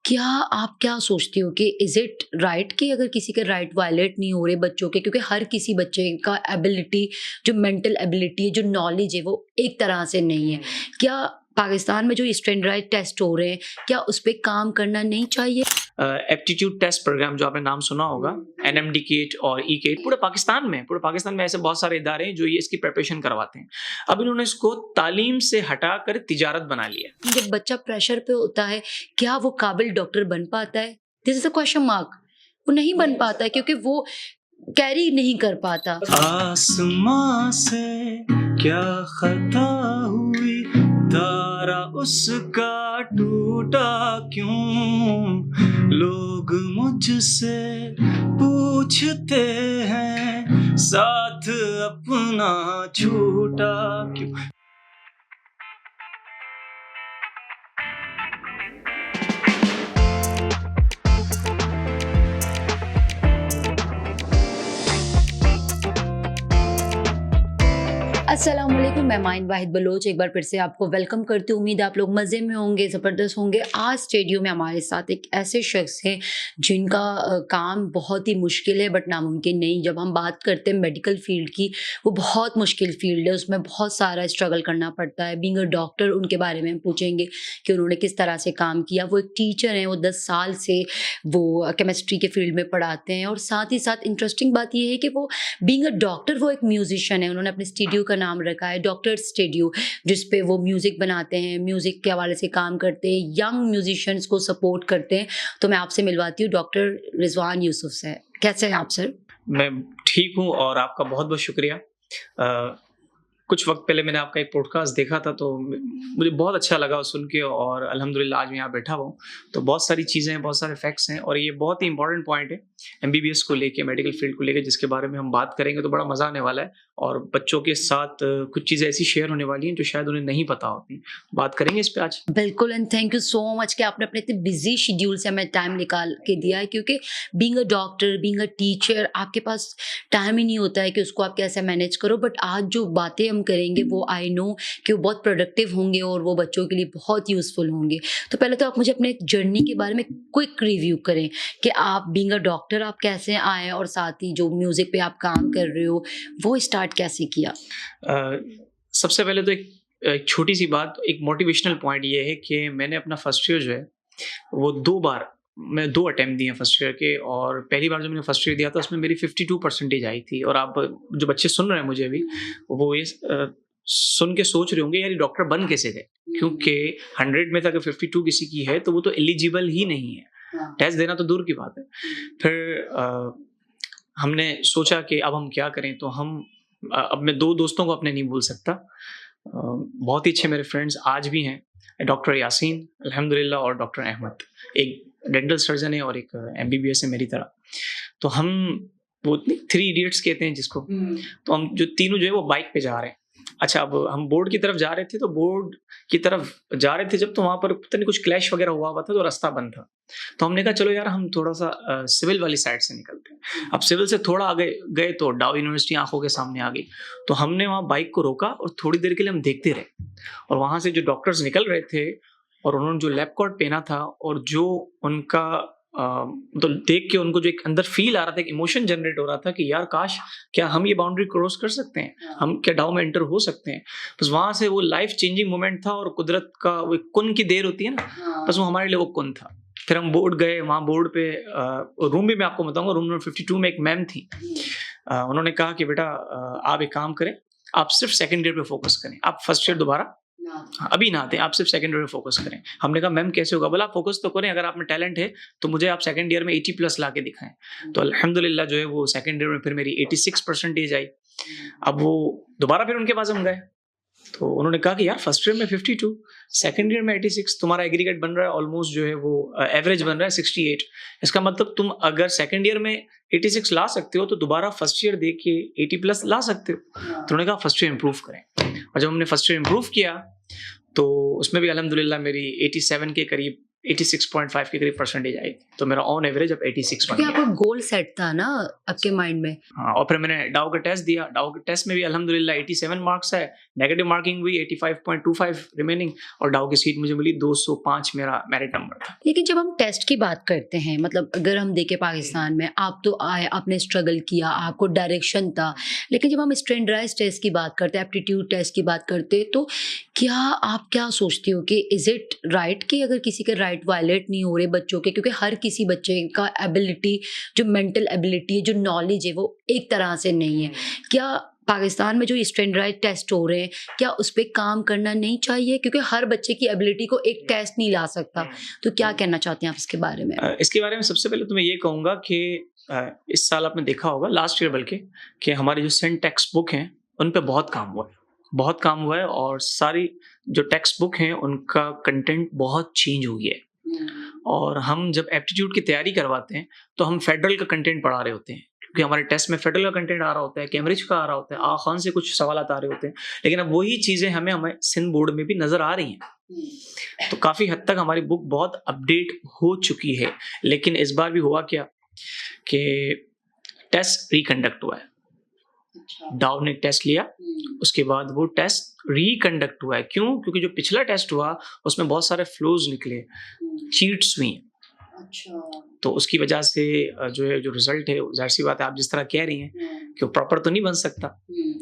क्या आप क्या सोचती हो कि इज़ इट राइट कि अगर किसी के राइट वायलेट नहीं हो रहे बच्चों के, क्योंकि हर किसी बच्चे का एबिलिटी, जो मेंटल एबिलिटी है, जो नॉलेज है, वो एक तरह से नहीं है। क्या पाकिस्तान में जो स्टैंडर्डाइज्ड टेस्ट हो रहे हैं, क्या उस पे काम करना नहीं चाहिए? एप्टीट्यूड टेस्ट प्रोग्राम जो आपने नाम सुना होगा, एनएमडी केट और ई केट, पूरे पाकिस्तान में ऐसे बहुत सारे इदारे हैं जो ये इसकी प्रिपरेशन करवाते हैं। अब इन्होंने इसको तालीम से हटाकर तिजारत बना लिया है। जब बच्चा प्रेशर पे होता है, क्या वो काबिल डॉक्टर बन पाता है? This is a question mark. वो नहीं बन पाता है क्योंकि वो कैरी नहीं कर पाता। आसमां से क्या खता हुई, तारा उसका टूटा क्यों? लोग मुझसे पूछते हैं, साथ अपना छूटा क्यों? अस्सलाम वालेकुम, मैं माइन वाहिद बलोच एक बार फिर से आपको वेलकम करती हूँ। उम्मीद है आप लोग मज़े में होंगे, ज़बरदस्त होंगे। आज स्टूडियो में हमारे साथ एक ऐसे शख्स हैं जिनका काम बहुत ही मुश्किल है बट नामुमकिन नहीं। जब हम बात करते हैं मेडिकल फील्ड की, वो बहुत मुश्किल फील्ड है, उसमें बहुत सारा स्ट्रगल करना पड़ता है। बीइंग अ डॉक्टर, उनके बारे में हम पूछेंगे कि उन्होंने किस तरह से काम किया। वो एक टीचर हैं, वो 10 साल से वो केमिस्ट्री के फील्ड में पढ़ाते हैं और साथ ही साथ इंटरेस्टिंग बात ये है कि वो बीइंग अ डॉक्टर, वो एक म्यूजिशियन है। उन्होंने अपने स्टूडियो का नाम रखा है डॉक्टर स्टूडियो, जिस पे वो म्यूजिक बनाते हैं, म्यूजिक के हवाले से काम करते हैं, यंग म्यूजिशियंस को सपोर्ट करते हैं। तो मैं आपसे मिलवाती हूँ डॉक्टर रिजवान यूसुफ से। कैसे हैं आप सर? मैं ठीक हूँ और आपका बहुत बहुत शुक्रिया। कुछ वक्त पहले मैंने आपका एक पॉडकास्ट देखा था, तो मुझे बहुत अच्छा लगा सुन के, और अल्हम्दुलिल्लाह आज मैं यहाँ बैठा हुआ हूँ। तो बहुत सारी चीज़ें हैं, बहुत सारे फैक्ट्स हैं, और ये बहुत ही इंपॉर्टेंट पॉइंट है एमबीबीएस को लेके, मेडिकल फील्ड को लेके, जिसके बारे में हम बात करेंगे तो बड़ा मज़ा आने वाला है। और बच्चों के साथ कुछ चीज़ें ऐसी शेयर होने वाली हैं जो शायद उन्हें नहीं पता होती। बात करेंगे इस पे आज। बिल्कुल, and thank you so much कि आपने अपने इतने बिजी शेड्यूल से हमें टाइम निकाल के दिया है, क्योंकि being a doctor, being a teacher, आपके पास टाइम ही नहीं होता है कि उसको आप कैसे मैनेज करो। बट आज जो बातें हम करेंगे वो आई नो कि वो बहुत प्रोडक्टिव होंगे और वो बच्चों के लिए बहुत यूज़फुल होंगे। तो पहले तो आप मुझे अपने जर्नी के बारे में क्विक रिव्यू करें कि आप बीइंग अ डॉक्टर आप कैसे आए और साथ ही जो म्यूज़िक पे आप काम कर रहे हो, वो स्टार्ट कैसे किया? अ, सबसे पहले तो एक छोटी सी बात, एक मोटिवेशनल पॉइंट ये है कि मैंने अपना फर्स्ट ईयर जो है वो 2 बार, मैं 2 अटेम्प्ट दिए हैं फर्स्ट ईयर के। और पहली बार जब मैंने फर्स्ट ईयर दिया था उसमें मेरी 52 परसेंटेज आई थी। और आप जो बच्चे सुन रहे हैं मुझे अभी, वो ये सुन के सोच रहे होंगे यार ये डॉक्टर बन कैसे गए? क्योंकि 100 में से अगर 52 किसी की है तो वो तो एलिजिबल ही नहीं है। टेस्ट देना तो दूर की बात है। फिर हमने सोचा कि अब हम क्या करें, तो हम अब मैं 2 दोस्तों को अपने नहीं भूल सकता। बहुत ही अच्छे मेरे फ्रेंड्स आज भी हैं, डॉक्टर यासीन अल्हम्दुलिल्लाह और डॉक्टर अहमद। एक डेंटल सर्जन है और एक एमबीबीएस है मेरी तरह। तो हम वो 3 इडियट्स कहते हैं जिसको। तो हम जो तीनों जो है वो बाइक पे जा रहे हैं। अच्छा, अब हम बोर्ड की तरफ जा रहे थे, तो बोर्ड की तरफ जा रहे थे जब, तो वहाँ पर पता नहीं कुछ क्लैश वगैरह हुआ था, तो रास्ता बंद था। तो हमने कहा चलो यार हम थोड़ा-सा सिविल वाली साइड से निकलते हैं। अब सिविल से थोड़ा आगे गए तो डाउ यूनिवर्सिटी आँखों के सामने आ गई। तो हमने वहाँ बाइक को रोका और थोड़ी देर के लिए हम देखते रहे। और वहाँ से जो डॉक्टर्स निकल रहे थे और उन्होंने जो लैब कोट पहना था, और जो उनका तो देख के उनको जो एक अंदर फ़ील आ रहा था, एक इमोशन जनरेट हो रहा था कि यार काश, क्या हम ये बाउंड्री क्रॉस कर सकते हैं? हम क्या डाउ में एंटर हो सकते हैं? बस वहाँ से वो लाइफ़ चेंजिंग मोमेंट था, और कुदरत का वो एक कुन की देर होती है ना, बस वो हमारे लिए वो कुन था। फिर हम बोर्ड गए, वहाँ बोर्ड पे रूम भी मैं आपको बताऊँगा, रूम नंबर 52 में एक मैम थी। उन्होंने कहा कि बेटा आप एक काम करें, आप सिर्फ़ सेकंड ईयर पे फ़ोकस करें। आप फर्स्ट ईयर दोबारा अभी ना दें, आप सिर्फ सेकंड ईयर में फोकस करें। हमने कहा मैम कैसे होगा? बोला आप फोकस तो करें, अगर आप में टैलेंट है तो मुझे आप सेकंड ईयर में 80 प्लस ला के दिखाएं। तो अल्हम्दुलिल्लाह जो है वो सेकंड ईयर में फिर मेरी 86 परसेंटेज आई। अब वो दोबारा फिर उनके पास हम गए, तो उन्होंने कहा कि यार फर्स्ट ईयर में 52, सेकंड ईयर में 86, तुम्हारा एग्रीगेट बन रहा है ऑलमोस्ट जो है वो एवरेज बन रहा है 68। इसका मतलब तुम अगर सेकंड ईयर में 86 ला सकते हो तो दोबारा फर्स्ट ईयर दे के 80 प्लस ला सकते हो। तो उन्होंने कहा फर्स्ट ईयर इंप्रूव करें। और जब हमने फर्स्ट ईयर इंप्रूव किया तो उसमें भी अल्हम्दुलिल्लाह मेरी 87 के करीब, 86.5 के करीब परसेंटेज आई। तो मेरा ऑन एवरेज अब 86 बन क्योंकि गया। आपका गोल सेट था ना आपके माइंड में। हाँ, और फिर मैंने डाउ का टेस्ट दिया। डाउ के टेस्ट में भी अल्हम्दुलिल्लाह 87 मार्क्स आए। नेगेटिव मार्किंग हुई 85.25 रिमेनिंग, और डाउ की सीट मुझे मिली 205 मेरा मेरिट नंबर था। लेकिन जब हम टेस्ट की बात करते हैं, मतलब अगर हम देखें पाकिस्तान में, आप तो आए, आपने स्ट्रगल किया, आपको डायरेक्शन था, लेकिन जब हम स्टैंडर्डाइज्ड टेस्ट की बात करते हैं, एप्टीट्यूड टेस्ट की बात करते हैं, तो क्या आप क्या सोचती हो कि इज़ इट राइट कि अगर किसी के राइट वायलेट नहीं हो रहे बच्चों के, क्योंकि हर किसी बच्चे का एबिलिटी, जो मेंटल एबिलिटी है, जो नॉलेज है, वो एक तरह से नहीं है। क्या पाकिस्तान में जो स्टैंडर्डाइज्ड टेस्ट हो रहे हैं, क्या उस पे काम करना नहीं चाहिए? क्योंकि हर बच्चे की एबिलिटी को एक टेस्ट नहीं ला सकता। तो क्या कहना चाहते हैं आप इसके बारे में? इसके बारे में सबसे पहले तो मैं ये कहूँगा कि इस साल आपने देखा होगा, लास्ट ईयर बल्कि, कि हमारे जो सेंट टेक्स्ट बुक हैं उन पे बहुत काम हुआ है, बहुत काम हुआ है, और सारी जो टेक्स्ट बुक हैं उनका कंटेंट बहुत चेंज हो गया है। और हम जब एप्टीट्यूड की तैयारी करवाते हैं तो हम फेडरल का कंटेंट पढ़ा रहे होते हैं, क्योंकि हमारे टेस्ट में फेडरल का कंटेंट आ रहा होता है, कैम्ब्रिज का आ रहा होता है, खान से कुछ सवाल आ रहे होते हैं, लेकिन अब वही चीज़ें हमें सिंध बोर्ड में भी नज़र आ रही हैं। तो काफ़ी हद तक हमारी बुक बहुत अपडेट हो चुकी है। लेकिन इस बार भी हुआ क्या कि टेस्ट रिकंडक्ट हुआ है, डाउ ने टेस्ट लिया, उसके बाद वो टेस्ट रिकंडक्ट हुआ है। क्यों? क्योंकि जो पिछला टेस्ट हुआ उसमें बहुत सारे फ्लोज निकले, चीट्स हुई, तो उसकी वजह से जो रिजल्ट है, जाहिर सी बात है, आप जिस तरह कह रही हैं कि वो प्रॉपर तो नहीं बन सकता,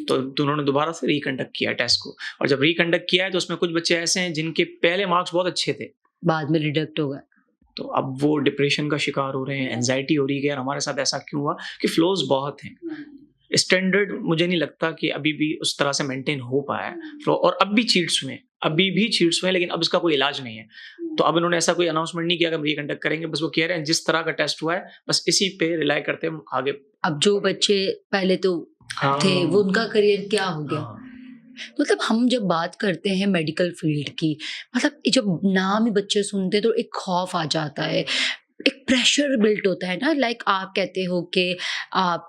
तो उन्होंने दोबारा से रिकंडक्ट किया टेस्ट को। और जब रिकंडक्ट किया है तो उसमें कुछ बच्चे ऐसे हैं जिनके पहले मार्क्स बहुत अच्छे थे, बाद में रिडक्ट हो गए, तो अब वो डिप्रेशन का शिकार हो रहे हैं, एंजाइटी हो रही है कि यार हमारे साथ ऐसा क्यों हुआ, कि फ्लोज बहुत हैं। स्टैंडर्ड मुझे नहीं लगता कि अभी भी उस तरह से मेंटेन हो पाया है, और अब भी चीट्स हुए, अभी भी चीट्स हुए, लेकिन अब इसका कोई इलाज नहीं है। तो अब इन्होंने ऐसा कोई अनाउंसमेंट नहीं किया कि हम रिकंडक्ट करेंगे, बस वो कह रहे हैं जिस तरह का टेस्ट हुआ है बस इसी पे रिलाई करते हैं आगे। अब जो बच्चे पहले तो थे, वो उनका करियर क्या हो गया? मतलब हम जब बात करते हैं मेडिकल फील्ड की, मतलब ये जब नाम ही बच्चे सुनते हैं तो एक खौफ आ जाता है, एक प्रेशर बिल्ट होता है ना। लाइक आप कहते हो कि आप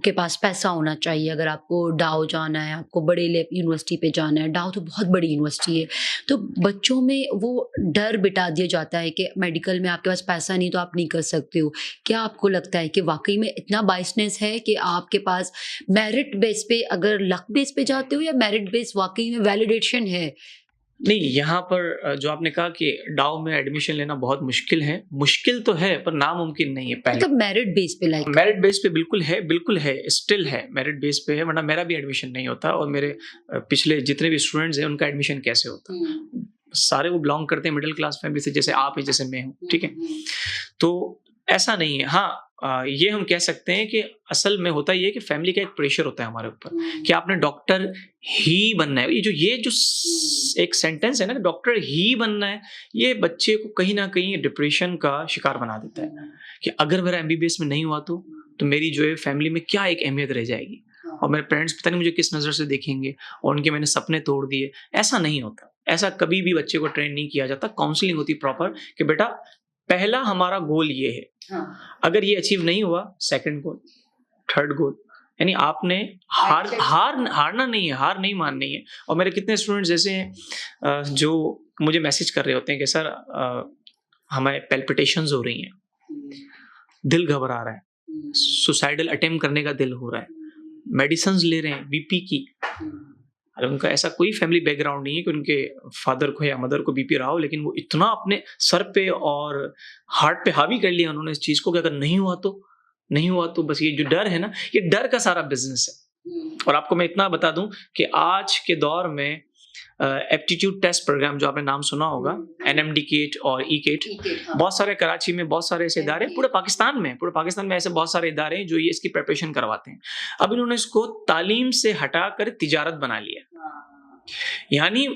के पास पैसा होना चाहिए अगर आपको डाउ जाना है, आपको बड़े यूनिवर्सिटी पे जाना है। डाउ तो बहुत बड़ी यूनिवर्सिटी है, तो बच्चों में वो डर बिठा दिया जाता है कि मेडिकल में आपके पास पैसा नहीं तो आप नहीं कर सकते हो। क्या आपको लगता है कि वाकई में इतना बाइसनेस है कि आपके पास मेरिट बेस पे, अगर लक बेस पे जाते हो, या मेरिट बेस वाकई में वैलिडेशन है? नहीं, यहाँ पर जो आपने कहा कि डाउ में एडमिशन लेना बहुत मुश्किल है, मुश्किल तो है पर नामुमकिन नहीं है। पहले मतलब मेरिट बेस पे, लाइक मेरिट बेस पे बिल्कुल है, स्टिल है, मेरिट बेस पे है, वरना मेरा भी एडमिशन नहीं होता, और मेरे पिछले जितने भी स्टूडेंट्स हैं उनका एडमिशन कैसे होता। सारे वो बिलोंग करते हैं मिडिल क्लास फैमिली से, जैसे आप हैं, जैसे मैं हूँ, ठीक है। तो ऐसा नहीं है। हाँ, ये हम कह सकते हैं कि असल में होता ये है कि फैमिली का एक प्रेशर होता है हमारे ऊपर कि आपने डॉक्टर ही बनना है। ये जो एक सेंटेंस है ना, डॉक्टर ही बनना है, ये बच्चे को कहीं ना कहीं डिप्रेशन का शिकार बना देता है कि अगर मेरा एमबीबीएस में नहीं हुआ तो मेरी जो है फैमिली में क्या एक अहमियत रह जाएगी, और मेरे पेरेंट्स पता नहीं मुझे किस नज़र से देखेंगे, और उनके मैंने सपने तोड़ दिए। ऐसा नहीं होता, ऐसा कभी भी बच्चे को ट्रेन नहीं किया जाता। काउंसलिंग होती प्रॉपर कि बेटा पहला हमारा गोल ये है, अगर ये अचीव नहीं हुआ, सेकंड गोल, थर्ड गोल, यानी आपने हारना नहीं है, हार नहीं माननी है। और मेरे कितने स्टूडेंट्स ऐसे हैं जो मुझे मैसेज कर रहे होते हैं कि सर हमें पैल्पिटेशंस हो रही हैं, दिल घबरा रहा है, सुसाइडल अटेम्प्ट करने का दिल हो रहा है, मेडिसिन ले रहे हैं बीपी की। अरे उनका ऐसा कोई फैमिली बैकग्राउंड नहीं है कि उनके फादर को या मदर को बीपी रहा हो, लेकिन वो इतना अपने सर पे और हार्ट पे हावी कर लिया उन्होंने इस चीज़ को कि अगर नहीं हुआ तो बस ये जो डर है ना, ये डर का सारा बिजनेस है। और आपको मैं इतना बता दूं कि आज के दौर में एप्टीट्यूड टेस्ट प्रोग्राम जो आपने नाम सुना होगा, NMDCAT और ECAT, बहुत सारे कराची में बहुत सारे ऐसे इदारे, पूरे पाकिस्तान में ऐसे बहुत सारे इदारे हैं जो ये इसकी प्रिपरेशन करवाते हैं। अब इन्होंने इसको तालीम से हटाकर तिजारत बना लिया। यानी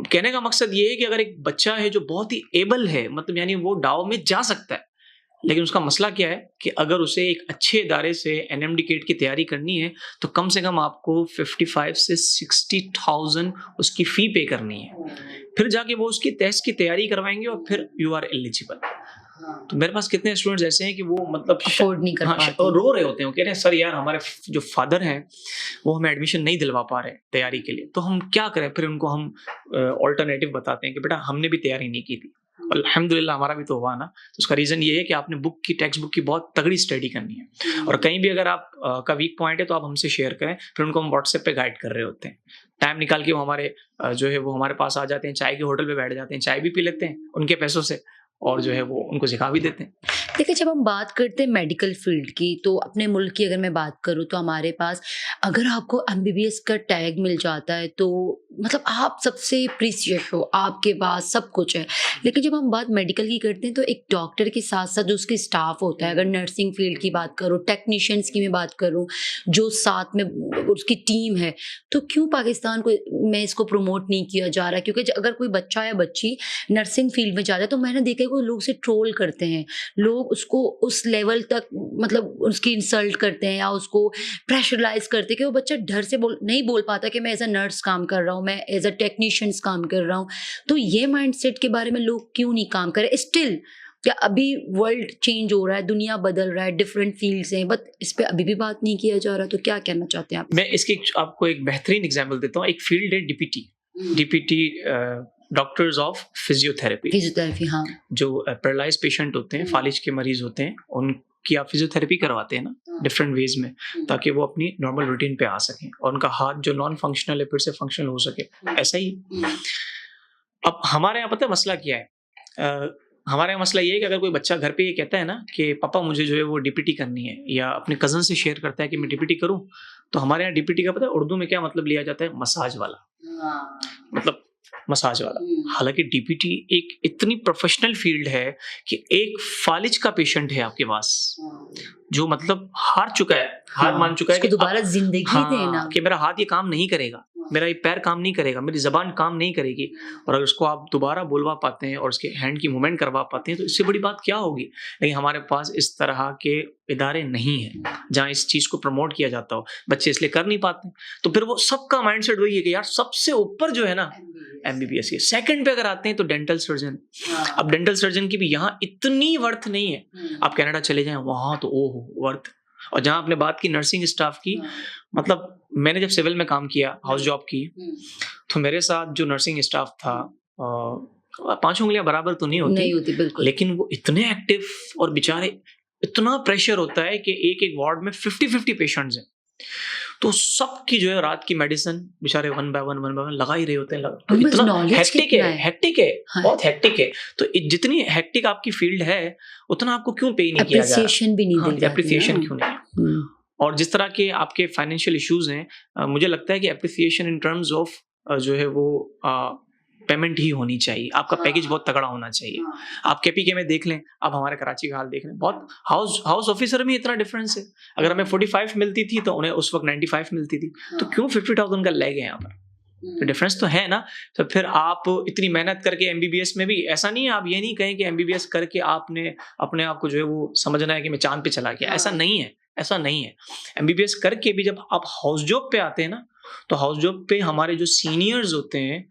कहने का मकसद ये है कि अगर एक बच्चा है जो बहुत ही एबल है, मतलब यानी वो डाउ में जा सकता है, लेकिन उसका मसला क्या है कि अगर उसे एक अच्छे इदारे से NMDCAT की तैयारी करनी है तो कम से कम आपको 55 से 60,000 उसकी फ़ी पे करनी है, फिर जाके वो उसकी टेस्ट की तैयारी करवाएंगे और फिर यू आर एलिजिबल। तो मेरे पास कितने स्टूडेंट्स ऐसे हैं कि वो मतलब अफोर्ड नहीं कर पाते, रो रहे होते हैं, वो कह रहे हैं सर यार हमारे जो फादर हैं वो हमें एडमिशन नहीं दिलवा पा रहे तैयारी के लिए, तो हम क्या करें। फिर उनको हम ऑल्टरनेटिव बताते हैं कि बेटा हमने भी तैयारी नहीं की थी, अल्हम्दुलिल्लाह हमारा भी तो हुआ ना। तो उसका रीज़न ये है कि आपने टेक्स्ट बुक की बहुत तगड़ी स्टडी करनी है, और कहीं भी अगर आप का वीक पॉइंट है तो आप हमसे शेयर करें, फिर उनको हम व्हाट्सएप पे गाइड कर रहे होते हैं। टाइम निकाल के वो हमारे जो है वो हमारे पास आ जाते हैं, चाय के होटल पे बैठ जाते हैं, चाय भी पी लेते हैं उनके पैसों से, और जो है वो उनको सिखा भी देते हैं। देखिए, जब हम बात करते हैं मेडिकल फील्ड की, तो अपने मुल्क की अगर मैं बात करूँ तो हमारे पास अगर आपको एमबीबीएस का टैग मिल जाता है तो मतलब आप सबसे प्रीशियस हो, आपके पास सब कुछ है। लेकिन जब हम बात मेडिकल की करते हैं तो एक डॉक्टर के साथ-साथ जो उसके स्टाफ होता है, अगर नर्सिंग फील्ड की बात करूँ, टेक्नीशियंस की मैं बात करूँ, जो साथ में उसकी टीम है, तो क्यों पाकिस्तान को में इसको प्रमोट नहीं किया जा रहा है? क्योंकि अगर कोई बच्चा या बच्ची नर्सिंग फील्ड में जाता है तो मैंने देखा है वो लोग उसे ट्रोल करते हैं। लोग उसको उस लेवल तक मतलब उसकी इंसल्ट करते हैं या उसको प्रेशराइज करते हैं कि वो बच्चा डर से नहीं बोल पाता कि मैं एज अ नर्स काम कर रहा हूँ, मैं एज अ टेक्नीशियंस काम कर रहा हूँ। तो ये माइंडसेट के बारे में लोग क्यों नहीं काम कर रहे स्टिल? क्या अभी वर्ल्ड चेंज हो रहा है, दुनिया बदल रहा है, डिफरेंट फील्ड्स हैं, बट इस पे अभी भी बात नहीं किया जा रहा, तो क्या कहना चाहते हैं आप? मैं इसकी आपको एक बेहतरीन एग्जांपल देता हूँ। एक फील्ड है DPT, DPT doctors of physiotherapy. Physiotherapy, हाँ। जो पैरालाइज पेशेंट होते हैं, फालिज के मरीज होते हैं, उनकी आप फिजियोथेरेपी करवाते हैं ना डिफरेंट वेज में, ताकि वो अपनी नॉर्मल रूटीन पे आ सकें और उनका हाथ जो नॉन फंक्शनल है फिर से फंक्शनल हो सके, ऐसा ही। अब हमारे यहाँ पता है मसला क्या है? हमारे यहाँ मसला ये है कि अगर कोई बच्चा घर पे ये कहता है ना कि पापा मुझे जो है वो डीपीटी करनी है, या अपने कजन से शेयर करता है कि मैं डीपीटी करूं, तो हमारे यहाँ डीपीटी का पता है उर्दू में क्या मतलब लिया जाता है? मसाज वाला, मतलब मसाज वाला। हालांकि डीपीटी एक इतनी प्रोफेशनल फील्ड है कि एक फालिज का पेशेंट है आपके पास जो मतलब हार चुका है, हार मान चुका है उसको कि दोबारा जिंदगी देना, कि मेरा हाथ ये काम नहीं करेगा, मेरा ये पैर काम नहीं करेगा, मेरी जबान काम नहीं करेगी, और अगर उसको आप दोबारा बोलवा पाते हैं और उसके हैंड की मूवमेंट करवा पाते हैं तो इससे बड़ी बात क्या होगी। लेकिन हमारे पास इस तरह के इदारे नहीं हैं जहाँ इस चीज़ को प्रमोट किया जाता हो, बच्चे इसलिए कर नहीं पाते। तो फिर वो सबका माइंडसेट वही है कि यार सबसे ऊपर जो है ना एमबीबीएस है, सेकंड पे अगर आते हैं तो डेंटल सर्जन। अब डेंटल सर्जन की भी यहाँ इतनी वर्थ नहीं है, आप कनाडा चले जाएं वहां तो ओहो वर्थ। और जहाँ आपने बात की नर्सिंग स्टाफ की, मतलब मैंने जब सिविल में काम किया, हाउस जॉब की, तो मेरे साथ जो नर्सिंग स्टाफ था, 5 उंगलियां बराबर तो नहीं होती बिल्कुल। लेकिन वो इतने एक्टिव, और बेचारे इतना प्रेशर होता है कि एक एक वार्ड में 50-50 पेशेंट्स हैं, तो सबकी जो है रात की मेडिसिन बेचारे वन बाय वन लगा ही रहे होते हैं। तो इतना हेक्टिक है, हाँ। बहुत हेक्टिक है। तो जितनी हेक्टिक आपकी फील्ड है उतना आपको क्यों पे नहीं किया जा रहा? एप्रिसिएशन भी नहीं दी जाती, एप्रिसिएशन क्यों नहीं? और जिस तरह के आपके फाइनेंशियल इश्यूज हैं, मुझे लगता है कि एप्रिसिएशन इन टर्म्स ऑफ जो है वो पेमेंट ही होनी चाहिए। आपका पैकेज बहुत तगड़ा होना चाहिए। आप केपीके में देख लें, आप हमारे कराची का हाल देख लें, बहुत हाउस ऑफिसर में इतना डिफरेंस है। अगर हमें 45 मिलती थी तो उन्हें उस वक्त 95 मिलती थी, तो क्यों 50,000 का लैग है यहाँ पर? तो डिफरेंस तो है ना। तो फिर आप इतनी मेहनत करके एमबीबीएस में भी ऐसा नहीं है, आप ये नहीं कहें कि एमबीबीएस करके आपने अपने आप को जो है वो समझना है कि मैं चांद पे चला गया, ऐसा नहीं है, ऐसा नहीं है। एमबीबीएस करके भी जब आप हाउस जॉब पे आते हैं ना, तो हाउस जॉब पे हमारे जो सीनियर्स होते हैं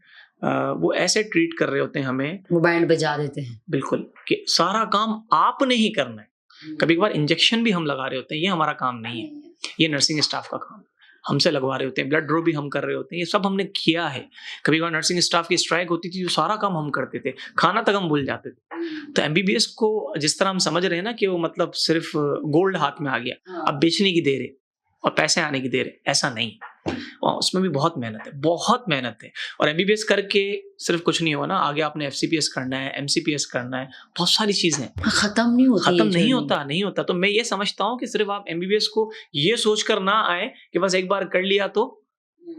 वो ऐसे ट्रीट कर रहे होते हैं हमें, वो बैंड बजा देते हैं बिल्कुल, कि सारा काम आपने ही करना है। कभी कभार इंजेक्शन भी हम लगा रहे होते हैं, ये हमारा काम नहीं है, ये नर्सिंग स्टाफ का काम, हमसे लगवा रहे होते हैं। ब्लड ड्रॉ भी हम कर रहे होते हैं, ये सब हमने किया है। कभी कभार नर्सिंग स्टाफ की स्ट्राइक होती थी, जो सारा काम हम करते थे, खाना तक हम भूल जाते थे। तो एमबीबीएस को जिस तरह हम समझ रहे हैं ना कि वो मतलब सिर्फ गोल्ड हाथ में आ गया, अब बेचने की देर है और पैसे आने की देर है, ऐसा नहीं। उसमें भी बहुत मेहनत है, बहुत मेहनत है। और एमबीबीएस करके सिर्फ कुछ नहीं होगा ना, आगे आपने एफसीपीएस करना है, एमसीपीएस करना है, बहुत सारी चीजें खत्म नहीं होता। तो मैं ये समझता हूँ कि सिर्फ आप एमबीबीएस को ये सोचकर ना आए कि बस एक बार कर लिया तो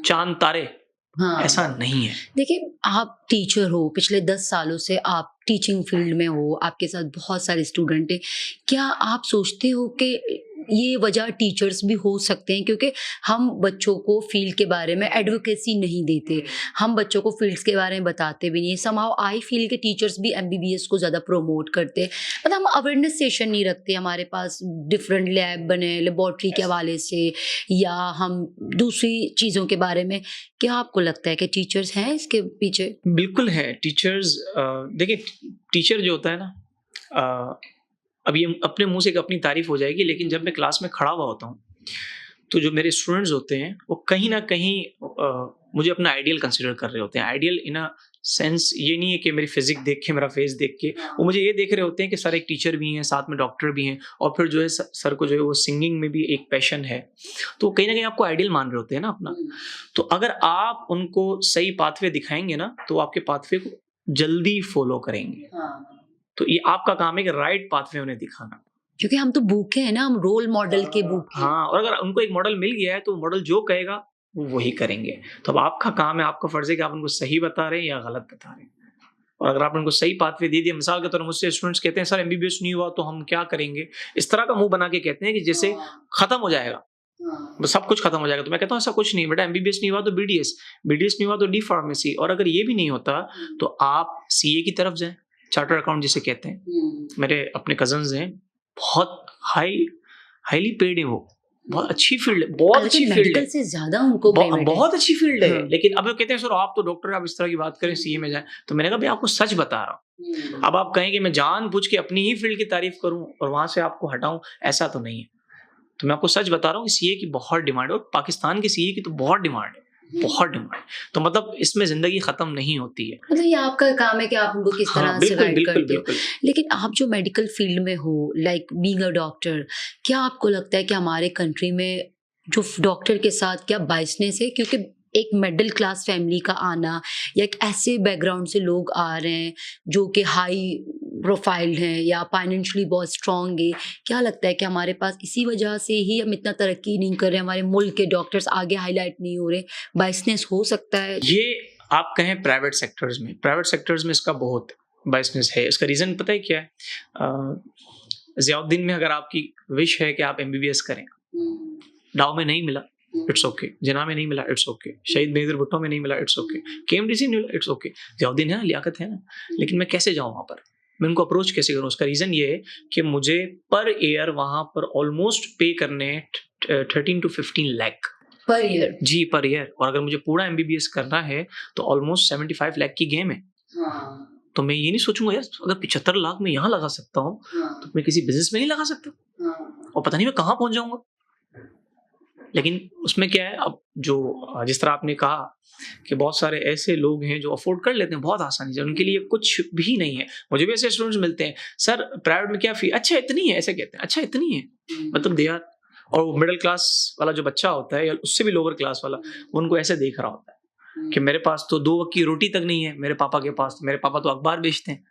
चांद तारे, ऐसा नहीं है। देखिए, आप टीचर हो, पिछले 10 सालों से आप टीचिंग फील्ड में हो, आपके साथ बहुत सारे स्टूडेंट हैं। क्या आप सोचते हो कि ये वजह टीचर्स भी हो सकते हैं? क्योंकि हम बच्चों को फील्ड के बारे में एडवोकेसी नहीं देते, हम बच्चों को फील्ड्स के बारे में बताते भी नहीं। समहाउ आई फील के टीचर्स भी एमबीबीएस को ज़्यादा प्रमोट करते हैं, मतलब हम अवेयरनेस सेशन नहीं रखते। हमारे पास डिफरेंट लैब बने लेबॉर्ट्री के हवाले से, या हम दूसरी चीज़ों के बारे में। क्या आपको लगता है कि टीचर्स हैं इसके पीछे? बिल्कुल है टीचर्स। देखिए, टीचर जो होता है ना, अब ये अपने मुंह से अपनी तारीफ हो जाएगी, लेकिन जब मैं क्लास में खड़ा हुआ होता हूँ तो जो मेरे स्टूडेंट्स होते हैं वो कहीं ना कहीं मुझे अपना आइडियल कंसिडर कर रहे होते हैं। आइडियल इन अ सेंस ये नहीं है कि मेरी फिजिक देख के, मेरा फेस देख के, वो मुझे ये देख रहे होते हैं कि सर एक टीचर भी हैं, साथ में डॉक्टर भी हैं, और फिर जो है सर को जो है वो सिंगिंग में भी एक पैशन है, तो कहीं ना कहीं आपको आइडियल मान रहे होते हैं ना अपना। तो अगर आप उनको सही पाथवे दिखाएंगे ना, तो आपके पाथवे को जल्दी फॉलो करेंगे। तो ये आपका काम है कि राइट पाथवे उन्हें दिखाना। क्योंकि हम तो भूखे हैं ना, हम रोल मॉडल के भूखे हैं। हाँ, और अगर उनको एक मॉडल मिल गया है तो मॉडल जो कहेगा वो वही करेंगे। तो अब आपका काम है, आपका फर्ज है कि आप उनको सही बता रहे हैं या गलत बता रहे हैं। और अगर आप उनको सही पाथवे दे दिए, मिसाल के तौर पर मुझसे स्टूडेंट्स कहते हैं सर एमबीबीएस नहीं हुआ तो हम क्या करेंगे, इस तरह का मुंह बना के कहते हैं कि जैसे खत्म हो जाएगा, बस सब कुछ खत्म हो जाएगा। तो मैं कहता हूँ ऐसा कुछ नहीं बेटा, एमबीबीएस नहीं हुआ तो बीडीएस, बीडीएस नहीं हुआ तो डी फार्मेसी, और अगर ये भी नहीं होता तो आप सीए की तरफ जाएं, चार्टर्ड अकाउंट जिसे कहते हैं। मेरे अपने कजन्स हैं, बहुत हाईली पेड है, वो बहुत अच्छी फील्ड है, बहुत अच्छी फील्ड मेडिकल है, से ज्यादा उनको पेमेंट है। बहुत अच्छी फील्ड है। हाँ। लेकिन अब वो कहते हैं सर आप तो डॉक्टर, आप इस तरह की बात करें सीए में जाएं। तो मैंने कहा भाई आपको सच बता रहा हूँ। अब आप कहें कि मैं जानबूझ के अपनी ही फील्ड की तारीफ करूं और वहां से आपको हटाऊं, ऐसा तो नहीं है। तो मैं आपको सच बता रहा हूँ कि सीए की बहुत डिमांड है, और पाकिस्तान के सीए की तो बहुत डिमांड है, बहुत डिमांड। तो मतलब इसमें जिंदगी खत्म नहीं होती है। मतलब ये आपका काम है कि आप उनको किस तरह हाँ, से बिल्कुल गाइड बिल्कुल करते हो। बिल्कुल। लेकिन आप जो मेडिकल फील्ड में हो, लाइक बीइंग अ डॉक्टर, क्या आपको लगता है कि हमारे कंट्री में जो डॉक्टर के साथ क्या बायसनेस है? क्योंकि एक मिडिल क्लास फैमिली का आना, या एक ऐसे बैकग्राउंड से लोग आ रहे हैं जो कि हाई प्रोफाइल हैं या फाइनेंशियली बहुत स्ट्रांग है, क्या लगता है कि हमारे पास इसी वजह से ही हम इतना तरक्की नहीं कर रहे, हमारे मुल्क के डॉक्टर्स आगे हाईलाइट नहीं हो रहे? बायसनेस हो सकता है? ये आप कहें प्राइवेट सेक्टर्स में इसका बहुत बायसनेस है। इसका रीजन पता है क्या है? ज़ियाउद्दीन में अगर आपकी विश है कि आप एमबीबीएस करें, डाव में नहीं मिला, इट्स ओके। जिना में नहीं मिला, इट्स ओके। शहीद बेनज़ीर भुट्टो में नहीं मिला, इट्स ओके। केएमडीसी नहीं मिला, इट्स ओके। ज़ियाउद्दीन है ना, लियाकत है ना, लेकिन मैं कैसे जाऊँ वहाँ पर? मैं उनको अप्रोच कैसे करूँ? उसका रीज़न ये है कि मुझे पर ईयर वहाँ पर ऑलमोस्ट पे करने 13 to 15 lakh per year? Ji, per year. और अगर मुझे पूरा एमबीबीएस करना है तो ऑलमोस्ट 75 लाख की गेम है। तो मैं ये नहीं सोचूंगा यार अगर 75 लाख में यहाँ लगा सकता हूँ तो मैं किसी बिजनेस में नहीं लगा सकता, और पता नहीं मैं कहाँ पहुंच जाऊंगा। लेकिन उसमें क्या है, अब जो जिस तरह आपने कहा कि बहुत सारे ऐसे लोग हैं जो अफोर्ड कर लेते हैं बहुत आसानी से, उनके लिए कुछ भी नहीं है। मुझे भी ऐसे स्टूडेंट्स मिलते हैं, सर प्राइवेट में क्या फी, अच्छा इतनी है, ऐसे कहते हैं, अच्छा इतनी है, मतलब दे आर। और वो मिडिल क्लास वाला जो बच्चा होता है या उससे भी लोअर क्लास वाला, वो उनको ऐसे देख रहा होता है कि मेरे पास तो 2 वक्त की रोटी तक नहीं है, मेरे पापा के पास, मेरे पापा तो अखबार बेचते हैं।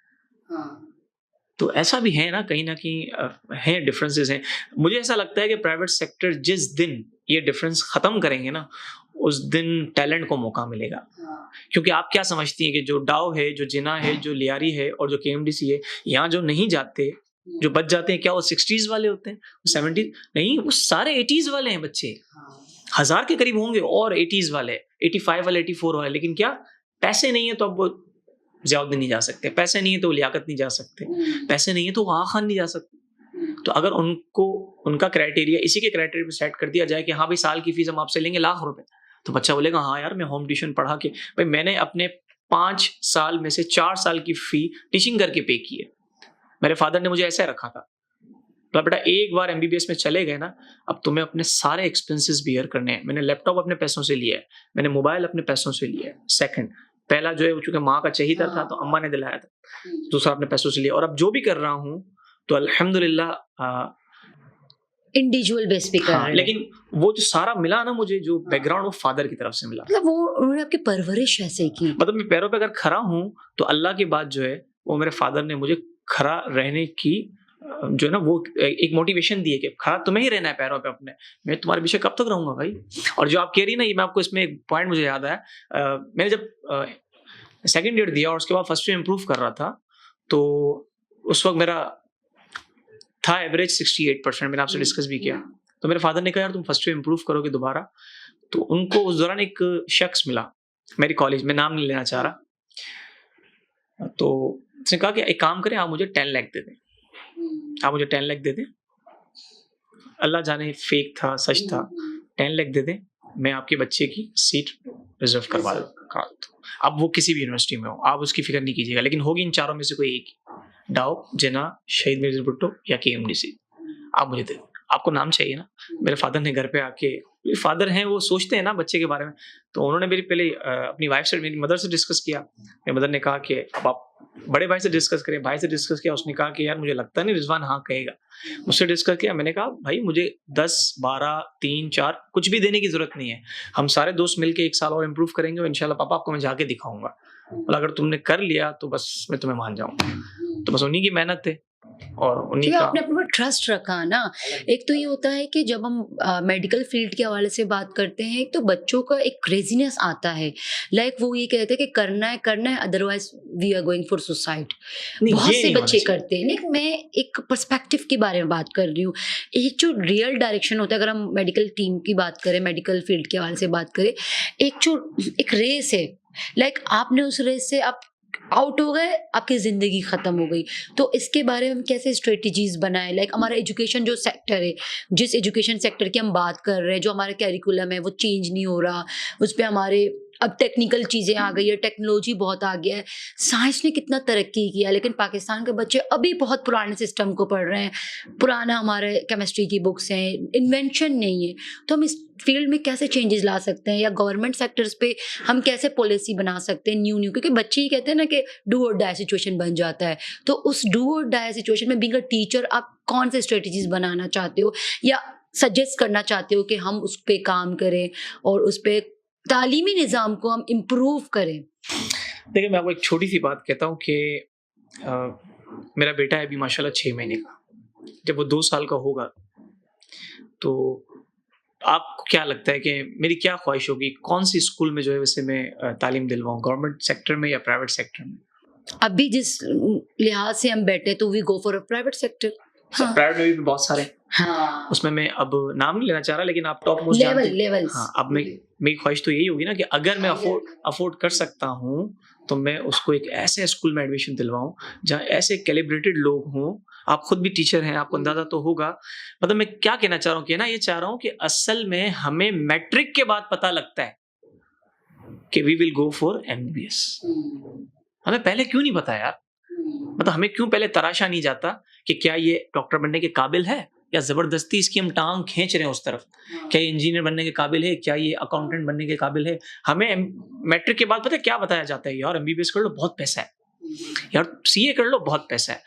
तो ऐसा भी है ना कहीं है, डिफरेंसेस हैं। मुझे ऐसा लगता है कि प्राइवेट सेक्टर जिस दिन ये डिफरेंस खत्म करेंगे ना, उस दिन टैलेंट को मौका मिलेगा। क्योंकि आप क्या समझती हैं कि जो डाव है, जो जिना है, जो लियारी है और जो केएमडीसी है, यहाँ जो नहीं जाते, जो बच जाते हैं, क्या वो 60s वाले होते हैं, 70s नहीं, वो सारे 80s वाले हैं बच्चे, 1000 के करीब होंगे, और 80s वाले, 85 वाले, 84 वाले। लेकिन क्या पैसे नहीं है तो अब वो ज़ियाउद्दीन नहीं जा सकते, पैसे नहीं है तो वो लियाकत नहीं जा सकते, पैसे नहीं है तो वो आगा खान नहीं जा सकते। तो अगर उनको उनका क्राइटेरिया इसी के क्राइटेरिया पे सेट कर दिया जाए कि हाँ भाई साल की फीस हम आपसे लेंगे ₹1,00,000, तो बच्चा बोलेगा हाँ यार मैं होम ट्यूशन पढ़ा के, भाई मैंने अपने 5 साल में से 4 साल की फी टीचिंग करके पे की है। मेरे फादर ने मुझे ऐसे रखा था, तो बेटा एक बार एमबीबीएस में चले गए ना, अब तुम्हें अपने सारे एक्सपेंसेस बियर करने हैं। मैंने लैपटॉप अपने पैसों से लिया है, मैंने मोबाइल अपने पैसों से लिया है। सेकंड, पहला जो है चूंकि माँ का चाहिए था तो अम्मा ने दिलाया था, दूसरा अपने पैसों से लिया। और अब जो भी कर रहा हूँ तो अल्हम्दुलिल्लाह इंडिविजुअल बेस पे कर रहे हैं। लेकिन वो जो सारा मिला ना मुझे, जो बैकग्राउंड वो फादर की तरफ से मिला, मतलब वो उन्होंने आपकी परवरिश ऐसे की। मतलब मैं पैरों पे अगर खड़ा हूँ तो अल्लाह की बात जो है वो मेरे फादर ने मुझे खड़ा रहने की जो है ना वो एक मोटिवेशन दी है कि खड़ा तुम्हें ही रहना है पैरों पे अपने, मैं तुम्हारे पीछे कब तक रहूंगा भाई। और जो आप कह रही ना, ये मैं आपको इसमें एक पॉइंट मुझे याद आया, मैंने जब सेकंड ईयर दिया और उसके बाद फर्स्ट ईयर इम्प्रूव कर रहा था, तो उस वक्त मेरा था एवरेज 68%, मैंने आपसे डिस्कस भी किया। तो मेरे फादर ने कहा यार तुम फर्स्ट ईयर इम्प्रूव करोगे दोबारा। तो उनको उस दौरान एक शख्स मिला मेरी कॉलेज में, नाम नहीं लेना चाह रहा, तो उसने कहा कि एक काम करें, आप मुझे 10 लाख दे दें, आप मुझे 10 लाख दे दें, अल्लाह जाने फेक था सच था, 10 लाख दे दें, मैं आपके बच्चे की सीट रिजर्व करवा दूँ। अब वो किसी भी यूनिवर्सिटी में हो, आप उसकी फिक्र नहीं कीजिएगा, लेकिन होगी इन चारों में से कोई एक, डाव, जिना, शहीद बेनज़ीर भुट्टो या केएमडीसी, आप मुझे दे दें। आपको नाम चाहिए ना? मेरे फादर ने घर पे आके फादर हैं वो सोचते हैं ना बच्चे के बारे में। तो उन्होंने मेरी पहले अपनी वाइफ से, मेरी मदर से डिस्कस किया। मेरी मदर ने कहा कि अब आप बड़े भाई से डिस्कस करें। भाई से डिस्कस किया, उसने कहा कि यार मुझे लगता नहीं रिजवान हाँ कहेगा। मुझसे डिस्कस किया, मैंने कहा भाई मुझे 10, 12, 3, 4 कुछ भी देने की जरूरत नहीं है। हम सारे दोस्त मिलके 1 साल और इम्प्रूव करेंगे और इंशाल्लाह पापा आपको मैं जाके दिखाऊंगा। बोला अगर तुमने कर लिया तो बस मैं तुम्हें मान जाऊंगा। तो बस उन्हीं की मेहनत है और उन्हीं क्योंकि का। आपने अपने ऊपर ट्रस्ट रखा ना। एक तो ये होता है कि जब हम मेडिकल फील्ड के हवाले से बात करते हैं, एक तो बच्चों का एक क्रेजीनेस आता है, लाइक वो ये कहते हैं कि करना है otherwise we are going for suicide. नहीं, बहुत ये से नहीं होना बच्चे चाहिए। करते हैं, लेकिन मैं एक पर्सपेक्टिव के बारे में बात कर रही हूँ। एक जो रियल डायरेक्शन होता है, अगर हम मेडिकल टीम की बात करें, मेडिकल फील्ड के हवाले से बात करें, एक रेस है, लाइक आपने उस रेस से आप आउट हो गए, आपकी जिंदगी खत्म हो गई। तो इसके बारे में हम कैसे स्ट्रेटजीज बनाएं? लाइक हमारा एजुकेशन जो सेक्टर है, जिस एजुकेशन सेक्टर की हम बात कर रहे हैं, जो हमारा कैरिकुलम है वो चेंज नहीं हो रहा, उस पे हमारे अब टेक्निकल चीज़ें आ गई है, टेक्नोलॉजी बहुत आ गया है, साइंस ने कितना तरक्की किया, लेकिन पाकिस्तान के बच्चे अभी बहुत पुराने सिस्टम को पढ़ रहे हैं। पुराना हमारे केमिस्ट्री की बुक्स हैं, इन्वेंशन नहीं है। तो हम इस फील्ड में कैसे चेंजेस ला सकते हैं, या गवर्नमेंट सेक्टर्स पे हम कैसे पॉलिसी बना सकते हैं न्यू, क्योंकि बच्चे ही कहते हैं ना कि डू और डाई सिचुएशन बन जाता है। तो उस डू और डाई सिचुएशन में बीइंग अ टीचर आप कौन से स्ट्रेटजीज बनाना चाहते हो, या सजेस्ट करना चाहते हो कि हम उस पे काम करें और उस पे तालीमी निज़ाम को हम इम्प्रूव करें? देखिए मैं आपको एक छोटी सी बात कहता हूँ कि अ, मेरा बेटा है अभी माशाल्लाह 6 महीने का। जब वो 2 साल का होगा तो आपको क्या लगता है कि मेरी क्या ख्वाहिश होगी, कौन सी स्कूल में जो है वैसे मैं तालीम दिलवाऊँ, गवर्नमेंट सेक्टर में या प्राइवेट सेक्टर में? अभी जिस लिहाज से हम बैठे तो we go for a private sector. हाँ प्राइवेट में भी बहुत सारे हैं। हाँ, उसमें मैं अब नाम नहीं लेना चाह रहा, लेकिन आप टॉप मोस्ट जानते हैं। लेवल्स। हाँ, अब मैं मेरी ख्वाहिश तो यही होगी ना कि अगर मैं अफोर्ड कर सकता हूँ तो मैं उसको एक ऐसे स्कूल में एडमिशन दिलवाऊँ जहाँ ऐसे कैलिब्रेटेड लोग हों। आप खुद भी टीचर हैं, आपको अंदाजा तो होगा। मतलब मैं क्या कहना चाह रहा हूँ कि ना, ये चाह रहा हूँ कि असल में हमें मैट्रिक के बाद पता लगता है कि we will go for MBBS. हमें पहले क्यों नहीं पता यार? मतलब हमें क्यों पहले तराशा नहीं जाता कि क्या ये डॉक्टर बनने के काबिल है, या जबरदस्ती इसकी हम टांग खींच रहे हैं उस तरफ? क्या ये इंजीनियर बनने के काबिल है, क्या ये अकाउंटेंट बनने के काबिल है? हमें मैट्रिक के बाद पता है क्या बताया जाता है? यार एमबीबीएस कर लो, बहुत पैसा है। यार सीए कर लो, बहुत पैसा है।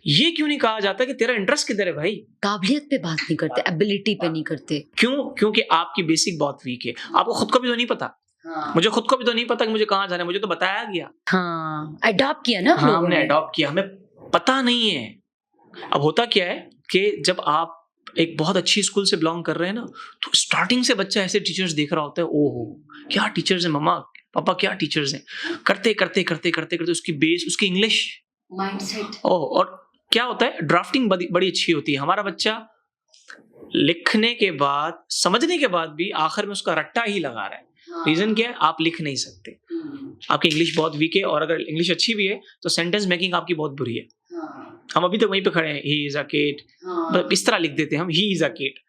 ये क्यों नहीं कहा जाता कि तेरा इंटरेस्ट किधर है भाई? काबिलियत पे बात नहीं करते, एबिलिटी पे नहीं करते। क्यों? क्योंकि आपकी बेसिक बहुत वीक है। आपको खुद को भी तो नहीं पता। मुझे खुद को भी तो नहीं पता कि मुझे कहाँ जाना है। मुझे तो बताया गया। हाँ, अडॉप्ट किया ना हम हाँ, लोगों हमने ने। अडॉप्ट किया, हमें पता नहीं है। अब होता क्या है कि जब आप एक बहुत अच्छी स्कूल से बिलोंग कर रहे हैं ना, तो स्टार्टिंग से बच्चा ऐसे टीचर्स देख रहा होता है, ओहो क्या टीचर्स हैं, मम्मा पापा क्या टीचर्स हैं। करते करते करते करते करते उसकी बेस, उसकी इंग्लिश, माइंडसेट। ओह, और क्या होता है, ड्राफ्टिंग बड़ी अच्छी होती है। हमारा बच्चा लिखने के बाद, समझने के बाद भी आखिर में उसका रट्टा ही लगा रहा है। रीजन क्या है? आप लिख नहीं सकते, आपकी इंग्लिश बहुत वीक है, और अगर इंग्लिश अच्छी भी है तो सेंटेंस मेकिंग आपकी बहुत बुरी है। हम अभी तक वहीं पे खड़े हैं, ही इज अ किड, मतलब इस तरह लिख देते हैं हम, ही इज अ किड।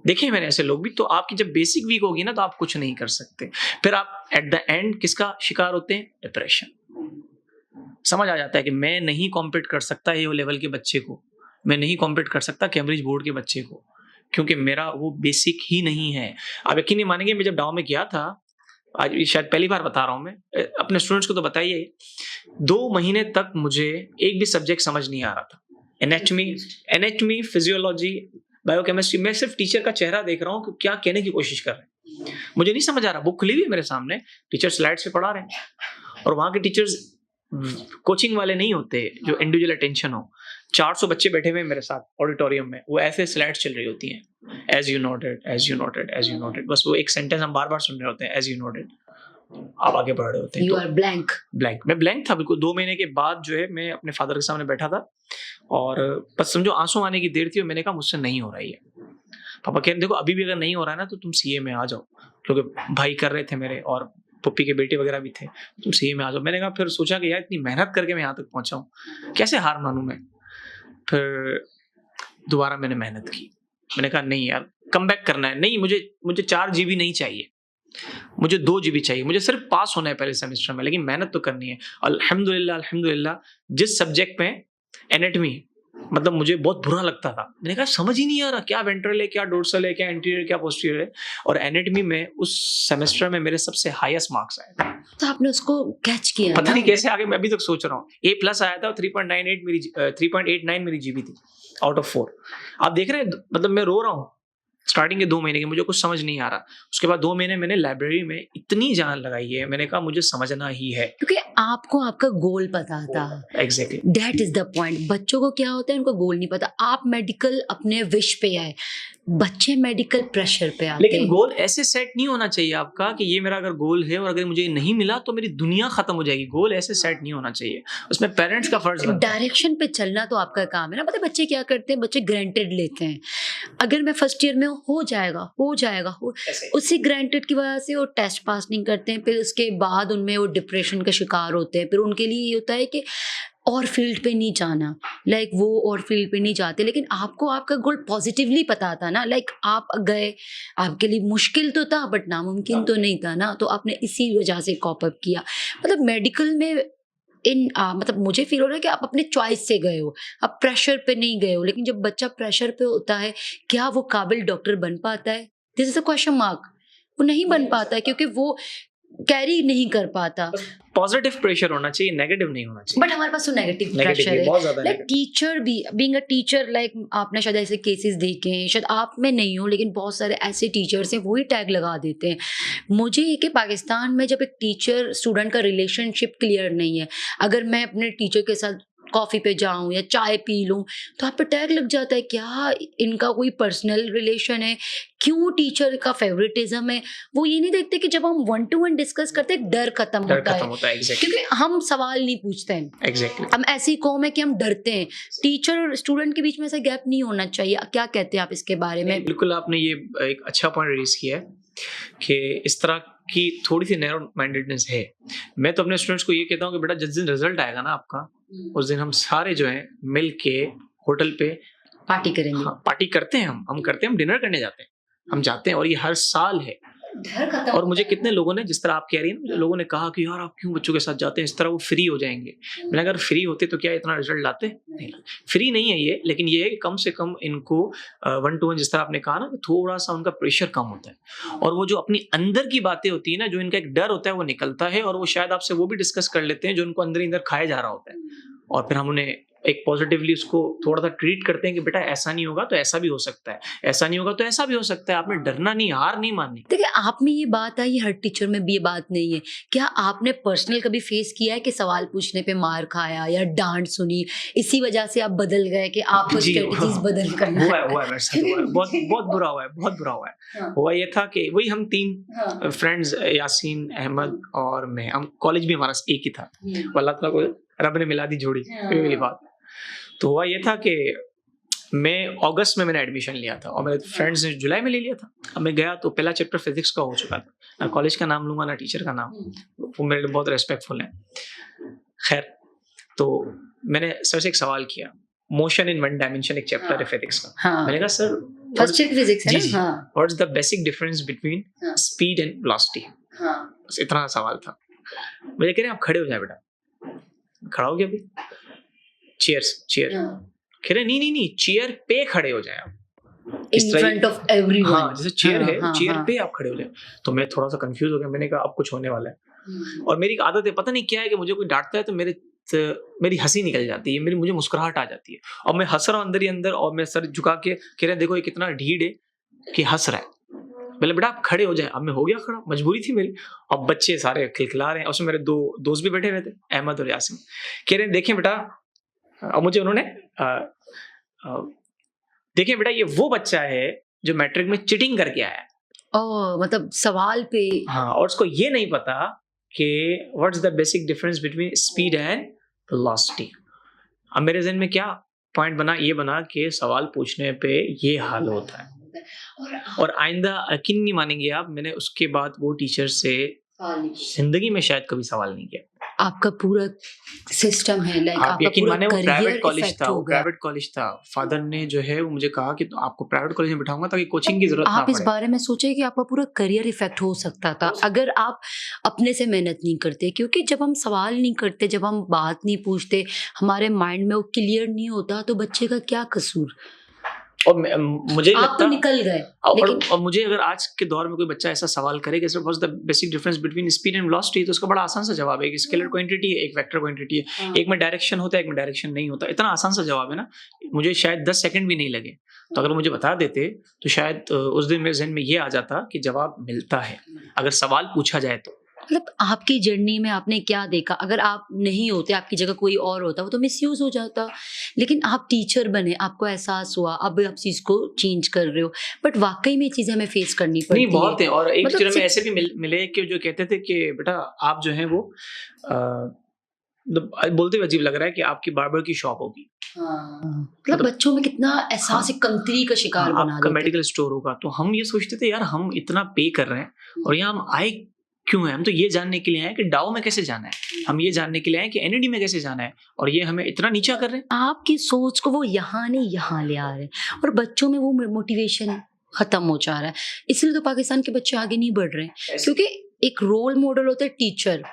देखे मैंने ऐसे लोग भी। तो आपकी जब बेसिक वीक होगी ना, तो आप कुछ नहीं कर सकते। फिर आप एट द एंड किसका शिकार होते हैं? डिप्रेशन। समझ आ जाता है कि मैं नहीं कॉम्पीट कर सकता ये लेवल के बच्चे को, मैं नहीं कॉम्पीट कर सकता कैम्ब्रिज बोर्ड के बच्चे को, क्योंकि मेरा वो बेसिक ही नहीं है। आप यकीन नहीं मानेंगे, मैं जब डाउ में गया था, आज शायद पहली बार बता रहा हूँ मैं, अपने स्टूडेंट्स को तो बताइए, 2 महीने तक मुझे एक भी सब्जेक्ट समझ नहीं आ रहा था। एनेटमी, फिजियोलॉजी, बायोकेमिस्ट्री, मैं सिर्फ टीचर का चेहरा देख रहा हूँ कि क्या कहने की कोशिश कर रहे हैं। मुझे नहीं समझ आ रहा। बुक खुली हुई है मेरे सामने, टीचर स्लाइड से पढ़ा रहे हैं, और वहाँ के टीचर्स कोचिंग वाले नहीं होते जो इंडिविजुअल अटेंशन हो। 400 बच्चे बैठे हुए हैं मेरे साथ ऑडिटोरियम में, वो ऐसे स्लाइड्स चल रही होती हैं, as you noted, as you noted, as you noted, बस वो एक सेंटेंस हम बार बार सुन रहे होते हैं, एज यू नोटेड। आप आगे बढ़ रहे होते हैं, यू आर ब्लैंक। मैं ब्लैंक था बिल्कुल। 2 महीने के बाद जो है, मैं अपने फादर के सामने बैठा था, और बस समझो आंसू आने की देर थी, और मैंने कहा मुझसे नहीं हो रहा है ये। पापा कह रहे देखो अभी भी अगर नहीं हो रहा है ना, तो तुम सीए में आ जाओ, क्योंकि भाई कर रहे थे मेरे, और पप्पी के बेटे वगैरह भी थे, तुम सीए में आ जाओ। मैंने कहा, फिर सोचा कि यार इतनी मेहनत करके मैं यहाँ तक पहुंचा हूँ, कैसे हार मानूं मैं। फिर दोबारा मैंने मेहनत की। मैंने कहा नहीं यार, कम बैक करना है। नहीं, मुझे 4 GB नहीं चाहिए, मुझे 2 GB चाहिए, मुझे सिर्फ पास होना है पहले सेमेस्टर में, लेकिन मेहनत तो करनी है। अल्हम्दुलिल्लाह, जिस सब्जेक्ट में, एनेटमी, मतलब मुझे बहुत बुरा लगता था। मैंने कहा समझ ही नहीं आ रहा क्या वेंट्रल है, क्या डोर्सल है, क्या एंटीरियर, क्या पोस्टीरियर है। और एनाटॉमी में उस सेमेस्टर में मेरे सबसे हाईएस्ट मार्क्स आए थे। तो आपने उसको कैच किया पता ना? नहीं कैसे आगे, मैं अभी तक सोच रहा हूँ। A+ आया था और 3.89 मेरी जीबी थी आउट ऑफ 4। आप देख रहे हैं, मतलब मैं रो रहा हूँ स्टार्टिंग के 2 महीने के, मुझे कुछ समझ नहीं आ रहा। उसके बाद 2 महीने मैंने लाइब्रेरी में इतनी जान लगाई है, मैंने कहा मुझे समझना ही है। क्योंकि आपको आपका गोल पता था। Exactly. That is the point. बच्चों को क्या होता है, उनको गोल नहीं पता। आप मेडिकल अपने विश पे आए, बच्चे मेडिकल प्रेशर पे आते लेकिन हैं। गोल ऐसे सेट नहीं होना चाहिए आपका कि ये मेरा अगर गोल है और अगर मुझे ये नहीं मिला तो मेरी दुनिया खत्म हो जाएगी। गोल ऐसे सेट नहीं होना चाहिए, उसमें पेरेंट्स का फर्ज बनता है। डायरेक्शन पे चलना तो आपका काम है ना। पता है बच्चे क्या करते हैं, बच्चे ग्रांटेड लेते हैं। अगर मैं फर्स्ट ईयर में हो जाएगा उसी ग्रांटेड की वजह से वो टेस्ट पास नहीं करते हैं। फिर उसके बाद उनमें वो डिप्रेशन का शिकार होते हैं। फिर उनके लिए ये होता है कि और फील्ड पे नहीं जाना, लाइक वो और फील्ड पे नहीं जाते। लेकिन आपको आपका गोल पॉजिटिवली पता था ना, लाइक आप गए, आपके लिए मुश्किल तो था बट नामुमकिन तो नहीं था ना। तो आपने इसी वजह से कॉप अप किया। मतलब मेडिकल में मतलब मुझे फील हो रहा है कि आप अपने चॉइस से गए हो, आप प्रेशर पे नहीं गए हो। लेकिन जब बच्चा प्रेशर पे होता है, क्या वो काबिल डॉक्टर बन पाता है? This is a question mark. वो नहीं बन पाता है क्योंकि वो कैरी नहीं कर पाता। पॉजिटिव प्रेशर होना चाहिए, नेगेटिव नहीं होना चाहिए। बट हमारे पास तो नेगेटिव प्रेशर है, बहुत ज्यादा लाइक टीचर भी, बीइंग अ टीचर, लाइक आपने शायद ऐसे केसेस देखे हैं, शायद आप में नहीं हो लेकिन बहुत सारे ऐसे टीचर्स हैं वही टैग लगा देते हैं। मुझे ये कि पाकिस्तान में जब एक टीचर स्टूडेंट का रिलेशनशिप क्लियर नहीं है, अगर मैं अपने टीचर के साथ कॉफ़ी पे जाऊं या चाय पी लूं तो आप पे टैग लग जाता है, क्या इनका कोई पर्सनल रिलेशन है, क्यों टीचर का फेवरेटिज्म है। वो ये नहीं देखते कि जब हम 1-to-1 डिस्कस करते हैं डर खत्म होता है, एग्जैक्टली। क्योंकि हम सवाल नहीं पूछते हैं। एग्जैक्टली। हम ऐसी कौम है कि हम डरते हैं। टीचर और स्टूडेंट के बीच में ऐसा गैप नहीं होना चाहिए। क्या कहते हैं आप इसके बारे में? बिल्कुल, आपने ये एक अच्छा पॉइंट रेज किया है कि इस तरह की थोड़ी सी नैरो माइंडेडनेस है। मैं तो अपने स्टूडेंट्स को ये कहता हूँ कि बेटा जिस दिन रिजल्ट आएगा ना आपका, उस दिन हम सारे जो हैं मिल के होटल पे पार्टी करेंगे। हाँ, पार्टी करते हैं, हम करते हैं, हम डिनर करने जाते हैं, हम जाते हैं। और ये हर साल है। और मुझे कितने लोगों ने, जिस तरह आप कह रही हैं, मुझे लोगों ने कहा कि यार आप क्यों बच्चों के साथ जाते हैं, इस तरह वो फ्री हो जाएंगे। मैंने अगर फ्री होते तो क्या इतना रिजल्ट लाते? नहीं, फ्री नहीं है ये, लेकिन ये है कि कम से कम इनको 1-to-1, जिस तरह आपने कहा ना, कि थोड़ा सा उनका प्रेशर कम होता है और वो जो अपनी अंदर की बातें होती है ना, जो इनका एक डर होता है वो निकलता है और वो शायद आपसे वो भी डिस्कस कर लेते हैं जो उनको अंदर ही अंदर खाया जा रहा होता है। और फिर हम उन्हें एक पॉजिटिवली उसको थोड़ा सा ट्रीट करते हैं कि बेटा ऐसा नहीं होगा तो ऐसा भी हो सकता है, ऐसा नहीं होगा तो ऐसा भी हो सकता है। आपने डरना नहीं, हार नहीं माननी। देखिए, आप में ये बात आई, हर टीचर में भी ये बात नहीं है। क्या आपने पर्सनल कभी फेस किया है कि सवाल पूछने पे मार खाया या डांट सुनी, इसी वजह से आप बदल गए कि आपको स्ट्रेटजीज बदल करना है? हुआ है मेरे साथ, हुआ है, बहुत बुरा हुआ है, बहुत बुरा हुआ है। हाँ। हुआ ये था कि वही हम 3 हाँ। फ्रेंड्स, यासीन, अहमद और मैं, हम कॉलेज भी हमारा एक ही था। अल्लाह ताला को रब ने मिला दी जोड़ी, ये वाली बात। तो हुआ ये था कि मैं अगस्त में मैंने एडमिशन लिया था और मेरे फ्रेंड्स ने जुलाई में ले लिया था। अब मैं गया तो पहला चैप्टर फिजिक्स का हो चुका था। ना कॉलेज का नाम लूंगा ना टीचर का नाम, वो मेरे लिए बहुत रेस्पेक्टफुल है। खैर, तो मैंने सर से एक सवाल किया, मोशन इन 1 डायमेंशन एक चैप्टर है फिजिक्स का। हाँ। मैंने कहा सर, फर्स्ट ईयर फिजिक्स है ना? हाँ। What is the basic difference between speed and velocity? हाँ। बस इतना सवाल था। मुझे कह रहे हैं आप खड़े हो जाए बेटा। खड़ा हो गया अभी, चेयर। कह रहे नहीं, चेयर पे खड़े हो जाए आप, इन फ्रंट ऑफ एवरीवन। हाँ, जैसे चेयर है, चेयर पे आप खड़े हो जाए। तो मैं थोड़ा सा कंफ्यूज हो गया। मैंने कहा अब कुछ होने वाला है। और मेरी आदत है, पता नहीं क्या है, कि मुझे कोई डांटता है तो मेरी हंसी निकल जाती है, मुझे मुस्कुराहट आ जाती है और मैं हंस रहा हूँ अंदर ही अंदर। और मैं सर झुका के कह रहे देखो ये कितना ढीठ है कि हंस रहा है। बोले बेटा आप खड़े हो जाए। अब मैं हो गया खड़ा, मजबूरी थी मेरी। अब बच्चे सारे खिलखिला रहे हैं, उसमें मेरे 2 दोस्त भी बैठे हुए थे, अहमद और यासीन। कह रहे देखें बेटा, अब मुझे उन्होंने देखिए बेटा, ये वो बच्चा है जो मैट्रिक में चीटिंग करके आया है। ओह, मतलब सवाल पे। हाँ, और उसको ये नहीं पता कि what's the basic difference between speed and velocity. अब मेरे ज़हन में क्या पॉइंट बना, ये बना कि सवाल पूछने पे ये हाल होता है। और आइंदा यकीन नहीं मानेंगे आप, मैंने उसके बाद वो टीचर से जिंदगी में शायद कभी सवाल नहीं किया। आपका पूरा सिस्टम है, लाइक आप आपका यकीन पूरा माने वो करियर प्राइवेट कॉलेज इफेक्ट था, हो वो गया। प्राइवेट कॉलेज था। फादर ने जो है वो मुझे कहा कि तो आपको प्राइवेट कॉलेज में बिठाऊंगा ताकि कोचिंग की जरूरत ना आप इस पड़े। बारे में सोचे कि आपका पूरा करियर इफेक्ट हो सकता था अगर आप अपने से मेहनत नहीं करते, क्योंकि जब हम सवाल नहीं करते, जब हम बात नहीं पूछते, हमारे माइंड में वो क्लियर नहीं होता, तो बच्चे का क्या कसूर। और मुझे आप लगता तो निकल गए, लेकिन और मुझे अगर आज के दौर में कोई बच्चा ऐसा सवाल करे कि sir what's the basic difference between speed and velocity, तो उसका बड़ा आसान सा जवाब है कि स्केलर क्वांटिटी है, एक वेक्टर क्वांटिटी है, एक में डायरेक्शन होता है, एक में डायरेक्शन नहीं होता। इतना आसान सा जवाब है ना, मुझे शायद 10 सेकंड भी नहीं लगे। तो अगर मुझे बता देते तो शायद उस दिन मेरे जहन में ये आ जाता कि जवाब मिलता है अगर सवाल पूछा जाए तो। मतलब आपकी जर्नी में आपने क्या देखा, अगर आप नहीं होते, आपकी जगह कोई और होता, वो तो मिसयूज हो जाता। लेकिन आप टीचर बने, आपको एहसास हुआ, अब आप चीज को चेंज कर रहे हो, बट वाकई में चीजें हमें फेस करनी नहीं पड़ती है। बहुत है। और एक मतलब टीचर में ऐसे भी मिले कि जो कहते थे कि बेटा आप जो है वो बोलते हुए अजीब लग रहा है कि आपकी बार्बर की शॉप होगी। मतलब बच्चों में कितना एहसास एक कमतरी का शिकार बना आपका देते मेडिकल स्टोर होगा। तो हम ये सोचते थे यार हम इतना पे कर रहे हैं और यहाँ हम आए क्यों हैं? हम तो ये जानने के लिए आए कि डाउ में कैसे जाना है, हम ये जानने के लिए आए कि एनईडी में कैसे जाना है, और ये हमें इतना नीचा कर रहे हैं। आपकी सोच को वो यहाँ नहीं यहाँ ले आ रहे हैं, और बच्चों में वो मोटिवेशन खत्म हो जा रहा है। इसलिए तो पाकिस्तान के बच्चे आगे नहीं बढ़ रहे हैं, क्योंकि एक रोल मॉडल होता है टीचर।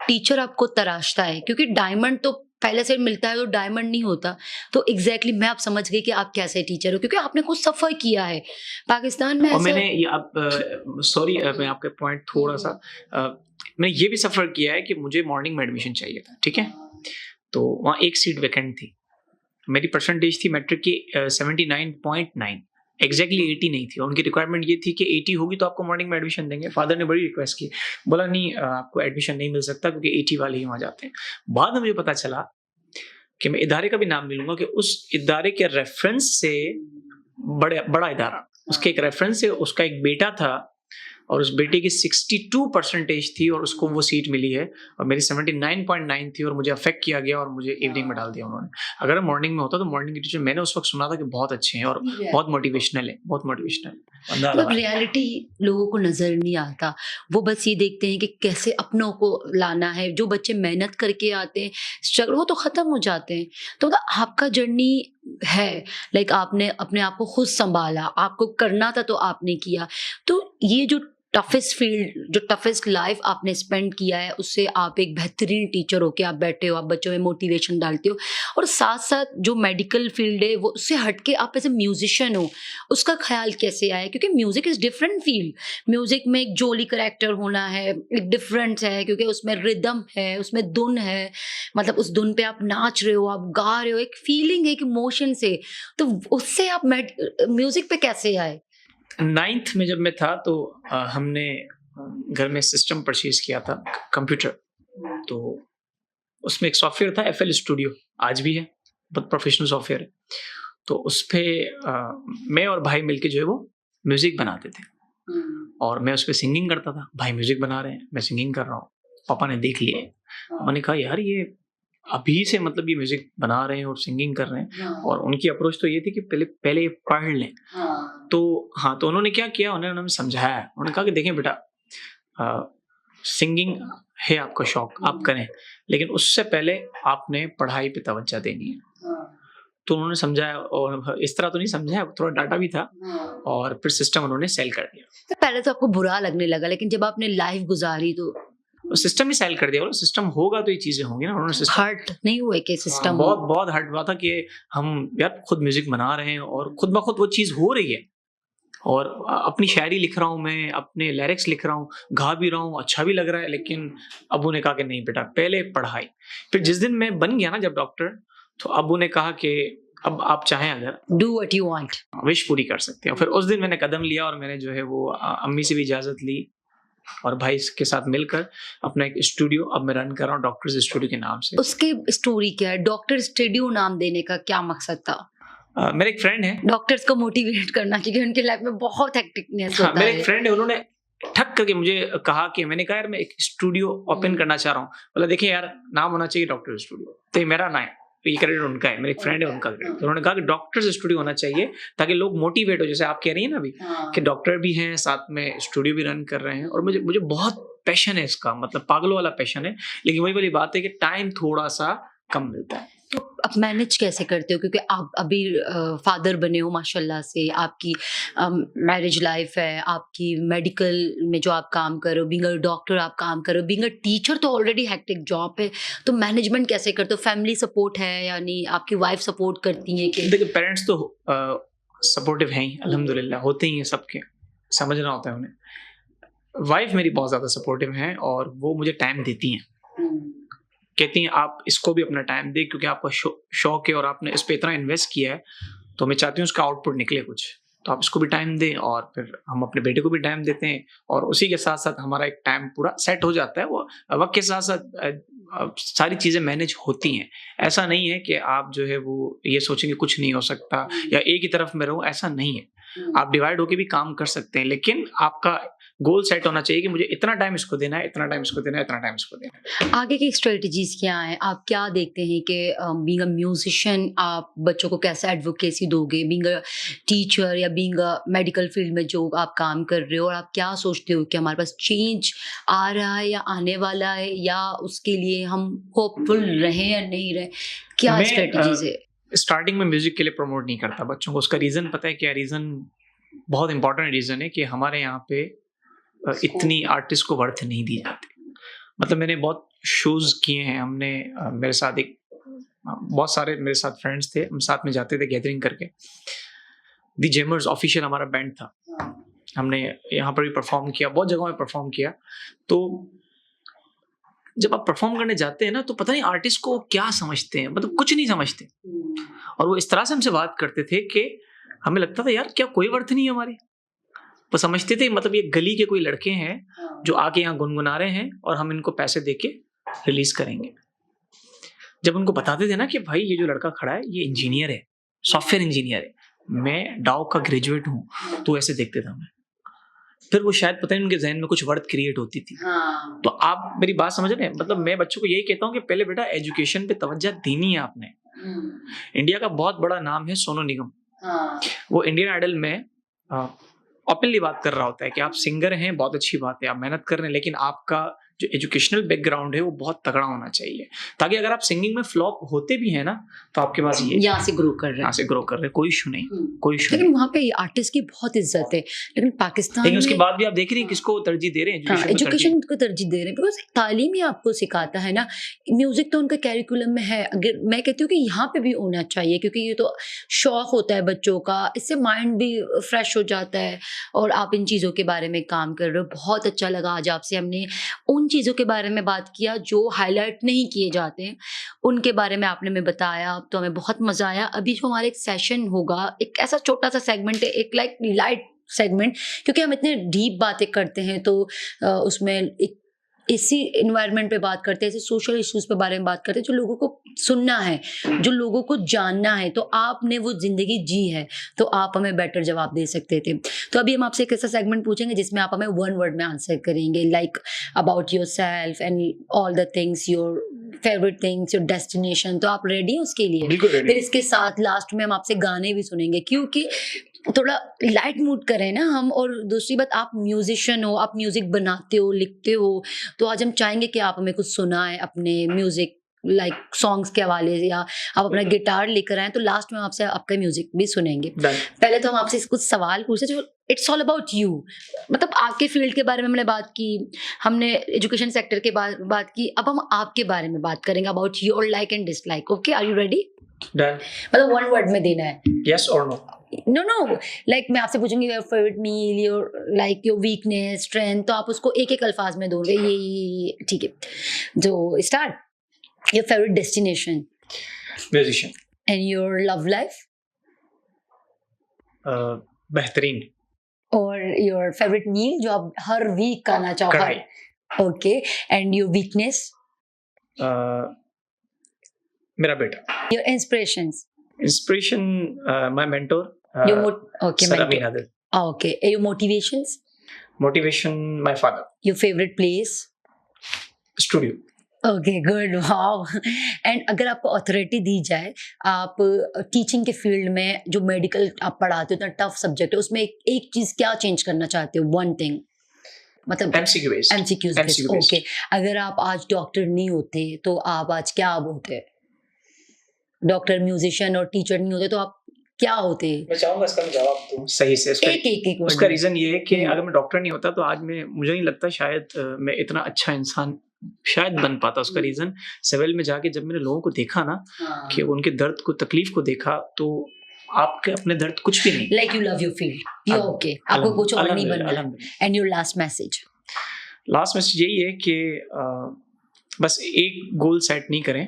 टीचर आपको तराशता है, क्योंकि डायमंड तो पहले से मिलता है, तो डायमंड नहीं होता। तो एग्जैक्टली मैं आप समझ गई कि आप कैसे टीचर हो, क्योंकि आपने कुछ सफर किया है पाकिस्तान में। और ऐसा मैंने ये आप सॉरी मैं आपका पॉइंट थोड़ा सा मैंने ये भी सफर किया है कि मुझे मॉर्निंग में एडमिशन चाहिए था, ठीक है। तो वहाँ एक सीट वैकेंट थी, मेरी परसेंटेज थी मैट्रिक की 79.9, एग्जैक्टली 80 नहीं थी, और उनकी रिक्वायरमेंट ये थी कि 80 होगी तो आपको मॉर्निंग में एडमिशन देंगे। फादर ने बड़ी रिक्वेस्ट की, बोला नहीं आपको एडमिशन नहीं मिल सकता क्योंकि 80 वाले ही वहाँ जाते हैं। बाद में मुझे पता चला कि मैं इदारे का भी नाम नहीं लूंगा कि उस इदारे के रेफरेंस से बड़ा इदारा, उसके एक रेफरेंस से उसका एक बेटा था और उस बेटे की 62 परसेंटेज थी और उसको वो सीट मिली है, और मेरी 79.9 थी और मुझे अफेक्ट किया गया और मुझे इवनिंग में डाल दिया उन्होंने। अगर मॉर्निंग में होता तो मॉर्निंग की टीचर मैंने उस वक्त सुना था कि बहुत अच्छे हैं और बहुत मोटिवेशनल है, बहुत मोटिवेशनल। मतलब रियलिटी लोगों को नजर नहीं आता, वो बस ये देखते हैं कि कैसे अपनों को लाना है। जो बच्चे मेहनत करके आते हैं, स्ट्रगल, वो तो खत्म हो जाते हैं। तो मतलब आपका जर्नी है, लाइक आपने अपने आप को खुद संभाला, आपको करना था तो आपने किया। तो ये जो टफेस्ट फील्ड, जो टफेस्ट लाइफ आपने स्पेंड किया है, उससे आप एक बेहतरीन टीचर होके आप बैठे हो, आप बच्चों में मोटिवेशन डालते हो। और साथ साथ जो मेडिकल फील्ड है, वो उससे हटके आप ऐसे म्यूजिशियन हो, उसका ख्याल कैसे आया? क्योंकि music is different field. Music में एक जोली करेक्टर होना है, एक डिफरेंट है, क्योंकि उसमें रिदम है, उसमें धुन है, मतलब उस धुन पे आप नाच रहे हो, आप गा रहे हो, एक फीलिंग है, एक इमोशन से। तो उससे आप म्यूजिक पे कैसे आए? 9th में जब मैं था तो हमने घर में सिस्टम परचेज किया था, कंप्यूटर। तो उसमें एक सॉफ्टवेयर था FL स्टूडियो, आज भी है, बहुत प्रोफेशनल सॉफ्टवेयर है। तो उस पे मैं और भाई मिलके जो है वो म्यूजिक बनाते थे, और मैं उस पे सिंगिंग करता था। भाई म्यूजिक बना रहे हैं, मैं सिंगिंग कर रहा हूँ। पापा ने देख लिया, पापा ने कहा यार ये अभी से मतलब ये म्यूजिक बना रहे हैं और सिंगिंग कर रहे हैं। और उनकी अप्रोच तो ये थी कि पहले ये पढ़ लें। तो हाँ, तो उन्होंने क्या किया, उन्होंने समझाया, उन्होंने कहा कि देखें बेटा, सिंगिंग है आपका शौक, आप करें, लेकिन उससे पहले आपने पढ़ाई पे तवज्जो देनी है। तो उन्होंने समझाया, और इस तरह तो नहीं समझाया, थोड़ा डांटा भी था, और फिर सिस्टम उन्होंने सेल कर दिया। तो पहले तो आपको बुरा लगने लगा, लेकिन जब आपने लाइफ गुजारी तो सिस्टम ही सेल कर दिया। बोला सिस्टम होगा तो ये चीजें होंगी ना। उन्होंने सिस्टम हर्ट नहीं हुए कि सिस्टम बहुत बहुत हर्ट हुआ था कि हम यार खुद म्यूजिक बना रहे हैं और खुद ब खुद वो चीज हो रही है, और अपनी शायरी लिख रहा हूँ, मैं अपने लिरिक्स लिख रहा हूँ, गा भी रहा हूँ, अच्छा भी लग रहा है। लेकिन अबू ने कहा कि नहीं बेटा, पहले पढ़ाई। फिर जिस दिन मैं बन गया ना जब डॉक्टर, तो अबू ने कहा कि अब आप चाहें अगर do what you want, wish पूरी कर सकते हो। फिर उस दिन मैंने कदम लिया और मैंने जो है वो अम्मी से भी इजाजत ली और भाई के साथ मिलकर अपना एक स्टूडियो अब मैं रन कर रहा हूँ, डॉक्टर्स स्टूडियो के नाम से। उसकी स्टोरी क्या है? डॉक्टर स्टूडियो नाम देने का क्या मकसद था? मेरे एक फ्रेंड है, डॉक्टर्स को मोटिवेट करना, क्योंकि उनकी लाइफ में बहुत हेक्टिकनेस होता मेरे है। एक फ्रेंड है, उन्होंने ठक करके मुझे कहा कि, मैंने कहा यार मैं एक स्टूडियो ओपन करना चाह रहा हूँ। बोला देखिए यार, नाम होना चाहिए डॉक्टर स्टूडियो। तो ये मेरा ना है, ये क्रेडिट उनका है, मेरे एक फ्रेंड है उनका क्रेडिट। तो उन्होंने कहा कि डॉक्टर्स स्टूडियो होना चाहिए ताकि लोग मोटिवेट हो, जैसे आप कह रही हैं ना अभी कि डॉक्टर भी हैं साथ में स्टूडियो भी रन कर रहे हैं। और मुझे बहुत पैशन है इसका, मतलब पागलों वाला पैशन है, लेकिन वही वाली बात है कि टाइम थोड़ा-सा कम मिलता है। तो आप मैनेज कैसे करते हो? क्योंकि आप अभी फादर बने हो माशाल्लाह से, आपकी मैरिज लाइफ है, आपकी मेडिकल में जो आप काम कर रहे हो, बीइंग अ डॉक्टर आप काम कर रहे हो, बीइंग अ टीचर तो ऑलरेडी हेक्टिक जॉब है, तो मैनेजमेंट कैसे करते हो? फैमिली सपोर्ट है, यानी आपकी वाइफ सपोर्ट करती हैं कि देखिए पेरेंट्स तो सपोर्टिव हैं ही, अल्हम्दुलिल्लाह होते ही हैं सबके, समझना होता है उन्हें। वाइफ मेरी बहुत ज़्यादा सपोर्टिव हैं और वो मुझे टाइम देती हैं। कहती हैं आप इसको भी अपना टाइम दें क्योंकि आपका शौक है और आपने इस पे इतना इन्वेस्ट किया है, तो मैं चाहती हूँ उसका आउटपुट निकले कुछ। तो आप इसको भी टाइम दें और फिर हम अपने बेटे को भी टाइम देते हैं और उसी के साथ-साथ हमारा एक टाइम पूरा सेट हो जाता है। वो वक़्त के साथ-साथ सारी चीज़ें मैनेज होती हैं। ऐसा नहीं है कि आप जो है वो ये सोचेंगे कुछ नहीं हो सकता या एक ही तरफ मैं रहूँ, ऐसा नहीं है। आप डिवाइड होके भी काम कर सकते हैं, लेकिन आपका गोल सेट होना चाहिए कि मुझे इतना टाइम इसको देना है, इतना टाइम इसको देना है, इतना टाइम इसको देना है। आगे की स्ट्रेटजीज क्या हैं? आप क्या देखते हैं कि बीइंग अ म्यूजिशियन आप बच्चों को कैसे एडवोकेसी दोगे? बीइंग अ टीचर या बीइंग अ मेडिकल फील्ड में जो आप काम कर रहे हो, और आप क्या सोचते हो कि हमारे पास चेंज आ रहा है या आने वाला है, या उसके लिए हम होपफुल रहें या नहीं रहें? क्या मैं स्ट्रेटजीज है? स्टार्टिंग में म्यूज़िक के लिए प्रमोट नहीं करता बच्चों को। उसका रीज़न पता है क्या? रीज़न बहुत इम्पोर्टेंट रीज़न है कि हमारे यहाँ पे इतनी आर्टिस्ट को वर्थ नहीं दी जाती। मतलब मैंने बहुत शोज़ किए हैं हमने, मेरे साथ बहुत सारे मेरे साथ फ्रेंड्स थे, हम साथ में जाते थे गैदरिंग करके। दी जेमर्स ऑफिशियल हमारा बैंड था। हमने यहाँ पर भी परफॉर्म किया, बहुत जगहों में परफॉर्म किया। तो जब आप परफॉर्म करने जाते हैं ना, तो पता नहीं आर्टिस्ट को क्या समझते हैं, मतलब कुछ नहीं समझते। और वो इस तरह से हमसे बात करते थे कि हमें लगता था यार क्या कोई वर्थ नहीं है हमारी। वो समझते थे मतलब ये गली के कोई लड़के हैं जो आके यहाँ गुनगुना रहे हैं और हम इनको पैसे देके रिलीज करेंगे। जब उनको बताते थे ना कि भाई ये जो लड़का खड़ा है ये इंजीनियर है, सॉफ्टवेयर इंजीनियर है, मैं डाउ का ग्रेजुएट हूँ, तो ऐसे देखते थे हमें। फिर वो शायद पता नहीं उनके जहन में कुछ वर्थ क्रिएट होती थी। तो आप मेरी बात समझ रहे हैं? मतलब मैं बच्चों को यही कहता हूँ कि पहले बेटा एजुकेशन पे तवज्जो देनी है आपने। इंडिया का बहुत बड़ा नाम है सोनू निगम। वो इंडियन आइडल में ओपनली बात कर रहा होता है कि आप सिंगर हैं, बहुत अच्छी बात है, आप मेहनत कर रहे हैं, लेकिन आपका जो एजुकेशनल बैकग्राउंड है वो बहुत तगड़ा होना चाहिए, ताकि अगर आप सिंगिंग में फ्लॉप होते भी हैं ना, तो आपके पास ये यहाँ से ग्रो कर रहे हैं। यहाँ से ग्रो कर रहे हैं, कोई इशू नहीं, कोई इशू लेकिन नहीं। वहाँ पे आर्टिस्ट की बहुत इज्जत है, लेकिन पाकिस्तान लेकिन उसके में बाद भी आप देख रहे हैं किसको तरजीह दे रहे हैं? हाँ, एजुकेशन को तरजीह। एजुकेशन को तरजीह दे रहे हैं, बिकॉज तालीम ही आपको सिखाता है ना। म्यूजिक तो उनका कैरिकुलम में है, अगर मैं कहती हूँ कि यहाँ पे भी होना चाहिए, क्योंकि ये तो शौक होता है बच्चों का, इससे माइंड भी फ्रेश हो जाता है। और आप इन चीज़ों के बारे में काम कर रहे हो, बहुत अच्छा लगा आज आपसे हमने उन चीज़ों के बारे में बात किया जो हाईलाइट नहीं किए जाते हैं, उनके बारे में आपने हमें बताया, तो हमें बहुत मज़ा आया। अभी जो हमारा एक सेशन होगा, एक ऐसा छोटा सा सेगमेंट है, एक लाइक लाइट सेगमेंट, क्योंकि हम इतने डीप बातें करते हैं, तो उसमें एक ऐसी इन्वायरमेंट पे बात करते हैं, ऐसे सोशल इश्यूज पे बारे में बात करते हैं जो लोगों को सुनना है, जो लोगों को जानना है। तो आपने वो जिंदगी जी है, तो आप हमें बेटर जवाब दे सकते थे। तो अभी हम आपसे एक ऐसा सेगमेंट पूछेंगे जिसमें आप हमें वन वर्ड में आंसर करेंगे, like about your self and all the things, your favourite things, your destination. तो आप रेडी हैं उसके लिए? बिल्कुल फिर रेडी। इसके साथ लास्ट में हम आपसे गाने भी सुनेंगे, क्योंकि थोड़ा लाइट मूड करें ना हम। और दूसरी बात, आप म्यूजिशियन हो, आप म्यूजिक बनाते हो, लिखते हो, तो आज हम चाहेंगे कि आप हमें कुछ सुनाएं अपने म्यूजिक लाइक सॉन्ग्स के हवाले से, या आप अपना गिटार लेकर आए, तो लास्ट में हम आपसे आपका म्यूजिक भी सुनेंगे। Done. पहले तो हम आपसे कुछ सवाल पूछे जो इट्स ऑल अबाउट यू, मतलब आपके फील्ड के बारे में हमने बात की, हमने एजुकेशन सेक्टर के बात की, अब हम आपके बारे में बात करेंगे, about your like and dislike. Okay, are you ready? Done. मतलब वन वर्ड में देना है। Yes or no? No, like मैं आपसे पूछूंगी your favourite meal, your like your weakness, strength, तो आप उसको एक एक अल्फाज में दोगे, ये ठीक है। जो start, your favourite destination Musician. And your love life, बेहतरीन। और योर फेवरेट मील जो आप हर वीक खाना चाहो। कढ़ाई। ओके, एंड योर वीकनेस, मेरा बेटा। Your inspirations, Inspiration, my mentor, your okay Sir Amin Adil. Okay, your motivations, Motivation, my father. Your favourite place. Studio. Okay, good, wow. And अगर आपको authority दी जाए, आप टीचिंग के फील्ड में जो medical आप पढ़ाते हो, इतना टफ सब्जेक्ट है, उसमें एक चीज़ क्या चेंज करना चाहते हो? One thing. मतलब MCQ based. MCQs based, MCQ based। Okay. अगर आप आज डॉक्टर नहीं होते तो आप आज क्या होते? डॉक्टर, म्यूजिशियन और टीचर नहीं होते तो आप क्या होते? मैं चाहूंगा इसका मैं जवाब दूं सही से। एक वर्ड उसका में। रीजन ये है कि हम्म। अगर मैं डॉक्टर नहीं होता तो आज मुझे नहीं लगता शायद मैं इतना अच्छा इंसान शायद बन पाता। उसका रीजन सिविल में जाके जब मैंने लोगों को देखा ना कि उनके दर्द को, तकलीफ को देखा, तो आपके अपने दर्द कुछ भी नहीं। Like you love your field, you okay, आपको कुछ और नहीं बनना है। And your last message? Last message यही है कि बस एक गोल सेट नहीं करें,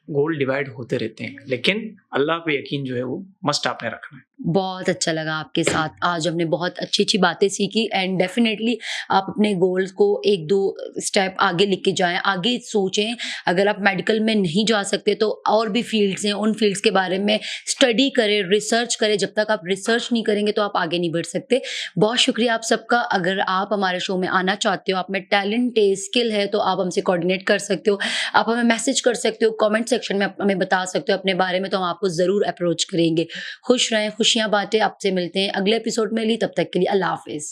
गोल डिवाइड होते रहते हैं, लेकिन अल्लाह पे यकीन जो है वो मस्ट आपने रखना है। बहुत अच्छा लगा आपके साथ, आज हमने बहुत अच्छी अच्छी बातें सीखी। एंड डेफिनेटली आप अपने गोल्स को एक दो स्टेप आगे लेके जाएं, आगे सोचें। अगर आप मेडिकल में नहीं जा सकते तो और भी फील्ड्स हैं, उन फील्ड्स के बारे में स्टडी करें, रिसर्च करें। जब तक आप रिसर्च नहीं करेंगे तो आप आगे नहीं बढ़ सकते। बहुत शुक्रिया आप सबका। अगर आप हमारे शो में आना चाहते हो, आप में टैलेंट है, स्किल है, तो आप हमसे कोऑर्डिनेट कर सकते हो। आप हमें मैसेज कर सकते हो, कमेंट सेक्शन में हमें बता सकते हो अपने बारे में, तो हम आपको ज़रूर अप्रोच करेंगे। खुश रहें, खुशियाँ बांटें। आपसे मिलते हैं अगले एपिसोड में। तब तक के लिए अल्लाह हाफिज।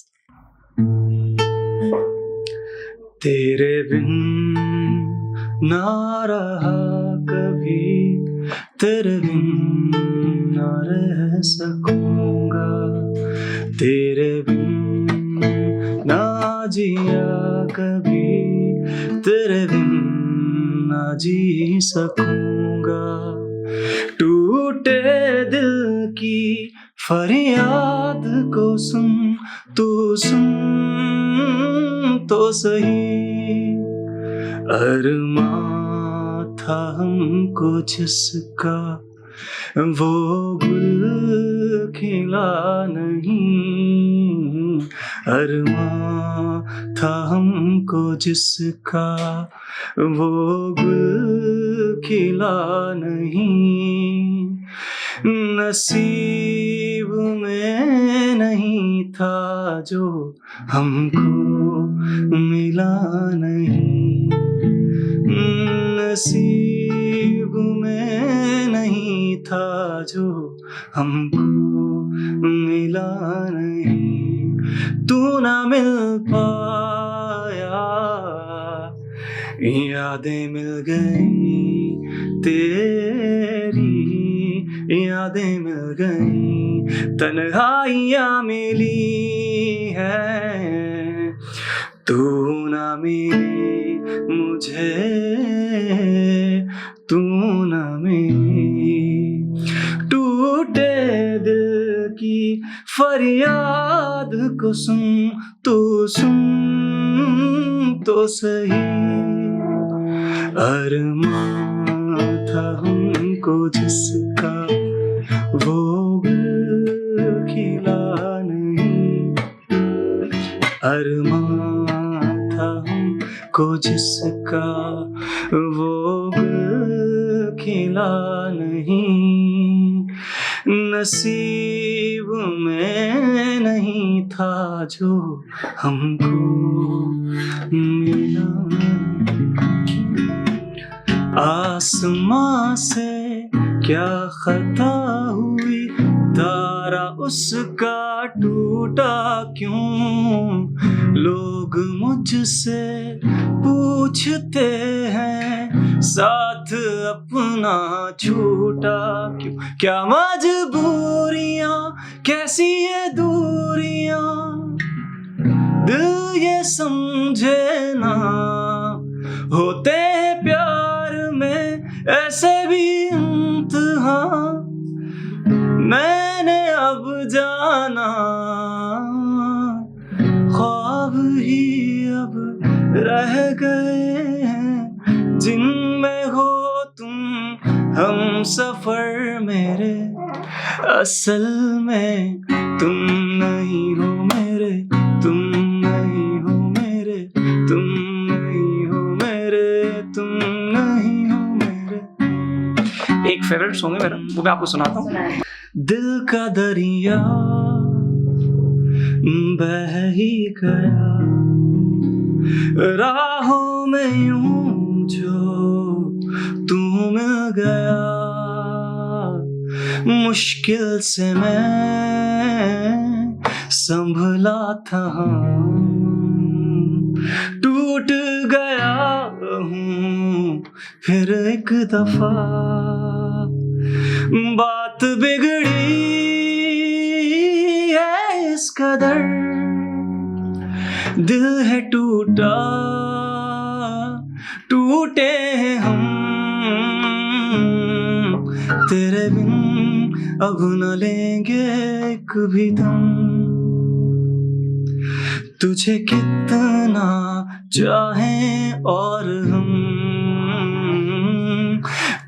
तेरे बिन ना रहा कभी, तेरे बिन ना रह सकूंगा, तेरे बिन ना जिया कभी, तेरे बिन ना जी सकूंगा। टूटे दिल की फरियाद को सुन, तू सुन तो सही। अरमां था हमको जिसका, वो गुल खिला नहीं। अरमां था हमको जिसका, वो गुल खिला नहीं। नसीब में नहीं था जो हमको मिला नहीं। नसीब में नहीं था जो हमको मिला नहीं। तू ना मिल पाया, यादें मिल गई तेरी, यादें मिल गई, तन्हाइयाँ मिली है। तू ना मिली मुझे, तू ना मिली। टूटे दिल की फरियाद को सुन, तू सुन तो सही। अरमां था हमको जिसका, वो गुल खिला नहीं। अरमां था हमको जिसका, वो गुल खिला नहीं। नसीब में नहीं था जो हमको मिला। आसमां से क्या खता हुई, तारा उसका टूटा क्यों। लोग मुझसे पूछते हैं, साथ अपना छूटा क्यों। क्या मजबूरियां, कैसी ये दूरियां, दिल ये समझे ना। होते प्यार में ऐसे भी इम्तिहान, मैंने अब जाना। ख्वाब ही अब रह गए हैं, जिनमें हो तुम हम सफर मेरे। असल में तुम नहीं हो मेरे, तुम नहीं हो मेरे, तुम नहीं हो मेरे, तुम नहीं हो मेरे। एक फेवरेट सॉन्ग है मेरा, वो मैं आपको सुनाता हूँ। दिल का दरिया बह ही गया, राहों में यूं जो तू मिल गया। मुश्किल से मैं संभला था, फिर एक दफा बात बिगड़ी है इस कदर, दिल है टूटा, टूटे हैं हम, तेरे बिन अब न लेंगे एक भी दम। तुझे कितना चाहें और हम,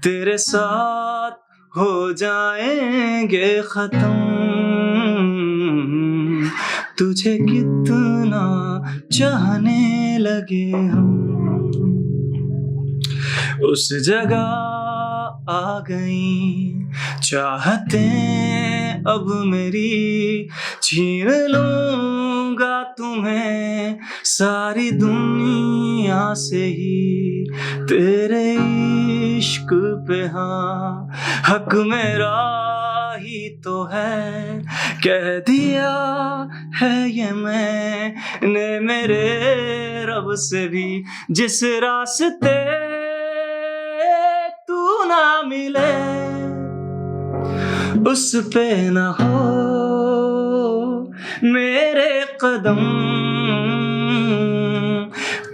तेरे साथ हो जाएंगे खत्म। तुझे कितना चाहने लगे हम, उस जगह आ गई चाहते अब मेरी, छीन लूंगा तुम्हें सारी दुनिया से ही, तेरे इश्क पे हाँ हक मेरा ही तो है, कह दिया है ये मैंने मेरे रब से भी, जिस रास्ते तू ना मिले उस पे ना हो मेरे कदम,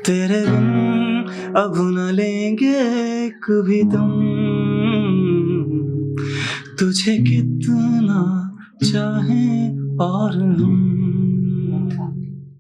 तेरे बिन अब न लेंगे एक भी दम। तुझे कितना चाहें और हम।